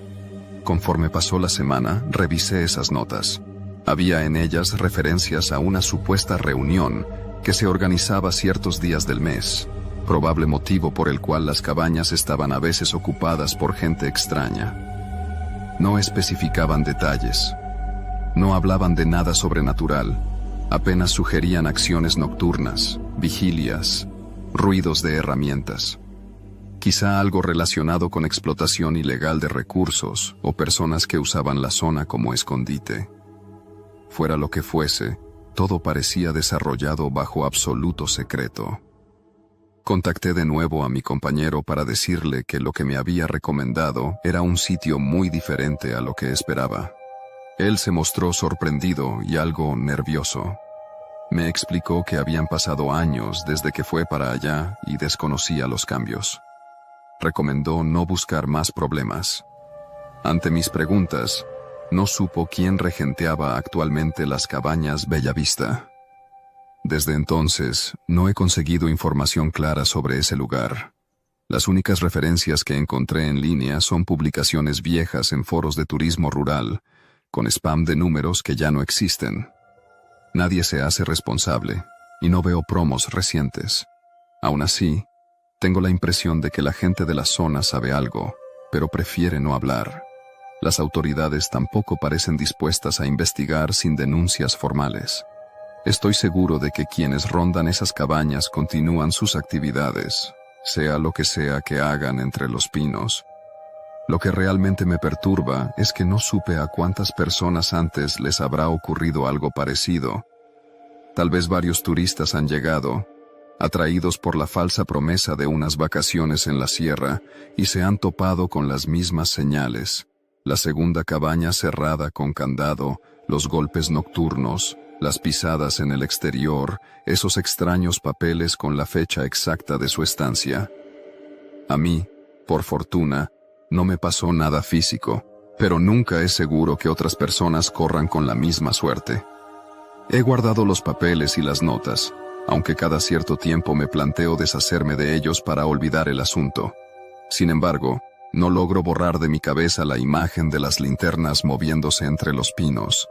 Conforme pasó la semana, revisé esas notas. Había en ellas referencias a una supuesta reunión que se organizaba ciertos días del mes, probable motivo por el cual las cabañas estaban a veces ocupadas por gente extraña. No especificaban detalles. No hablaban de nada sobrenatural. Apenas sugerían acciones nocturnas, vigilias, ruidos de herramientas. Quizá algo relacionado con explotación ilegal de recursos o personas que usaban la zona como escondite. Fuera lo que fuese, todo parecía desarrollado bajo absoluto secreto. Contacté de nuevo a mi compañero para decirle que lo que me había recomendado era un sitio muy diferente a lo que esperaba. Él se mostró sorprendido y algo nervioso. Me explicó que habían pasado años desde que fue para allá y desconocía los cambios. Recomendó no buscar más problemas. Ante mis preguntas, no supo quién regenteaba actualmente las cabañas Bellavista. Desde entonces, no he conseguido información clara sobre ese lugar. Las únicas referencias que encontré en línea son publicaciones viejas en foros de turismo rural, con spam de números que ya no existen. Nadie se hace responsable, y no veo promos recientes. Aún así, tengo la impresión de que la gente de la zona sabe algo, pero prefiere no hablar. Las autoridades tampoco parecen dispuestas a investigar sin denuncias formales. Estoy seguro de que quienes rondan esas cabañas continúan sus actividades, sea lo que sea que hagan entre los pinos. Lo que realmente me perturba es que no supe a cuántas personas antes les habrá ocurrido algo parecido. Tal vez varios turistas han llegado, atraídos por la falsa promesa de unas vacaciones en la sierra, y se han topado con las mismas señales: la segunda cabaña cerrada con candado, los golpes nocturnos, las pisadas en el exterior, esos extraños papeles con la fecha exacta de su estancia. A mí, por fortuna, no me pasó nada físico, pero nunca es seguro que otras personas corran con la misma suerte. He guardado los papeles y las notas, aunque cada cierto tiempo me planteo deshacerme de ellos para olvidar el asunto. Sin embargo, no logro borrar de mi cabeza la imagen de las linternas moviéndose entre los pinos,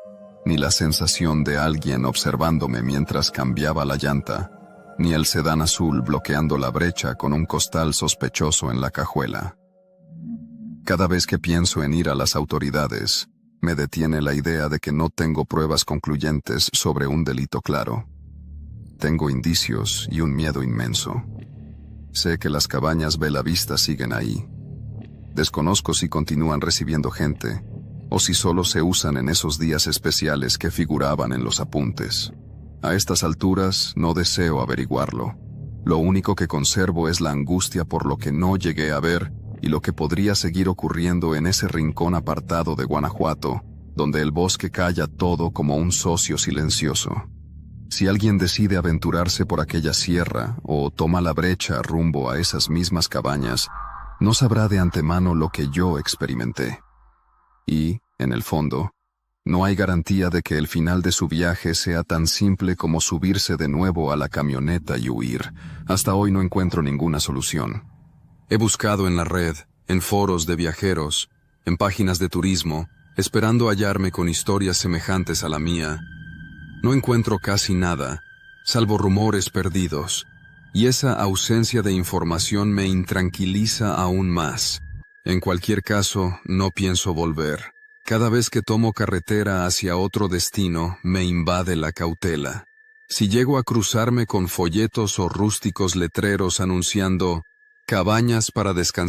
ni la sensación de alguien observándome mientras cambiaba la llanta, ni el sedán azul bloqueando la brecha con un costal sospechoso en la cajuela. Cada vez que pienso en ir a las autoridades, me detiene la idea de que no tengo pruebas concluyentes sobre un delito claro. Tengo indicios y un miedo inmenso. Sé que las cabañas Bella Vista siguen ahí. Desconozco si continúan recibiendo gente, o si solo se usan en esos días especiales que figuraban en los apuntes. A estas alturas no deseo averiguarlo. Lo único que conservo es la angustia por lo que no llegué a ver y lo que podría seguir ocurriendo en ese rincón apartado de Guanajuato, donde el bosque calla todo como un socio silencioso. Si alguien decide aventurarse por aquella sierra o toma la brecha rumbo a esas mismas cabañas, no sabrá de antemano lo que yo experimenté. Y, en el fondo, no hay garantía de que el final de su viaje sea tan simple como subirse de nuevo a la camioneta y huir. Hasta hoy no encuentro ninguna solución. He buscado en la red, en foros de viajeros, en páginas de turismo, esperando hallarme con historias semejantes a la mía. No encuentro casi nada, salvo rumores perdidos, y esa ausencia de información me intranquiliza aún más. En cualquier caso, no pienso volver. Cada vez que tomo carretera hacia otro destino, me invade la cautela. Si llego a cruzarme con folletos o rústicos letreros anunciando cabañas para descansar,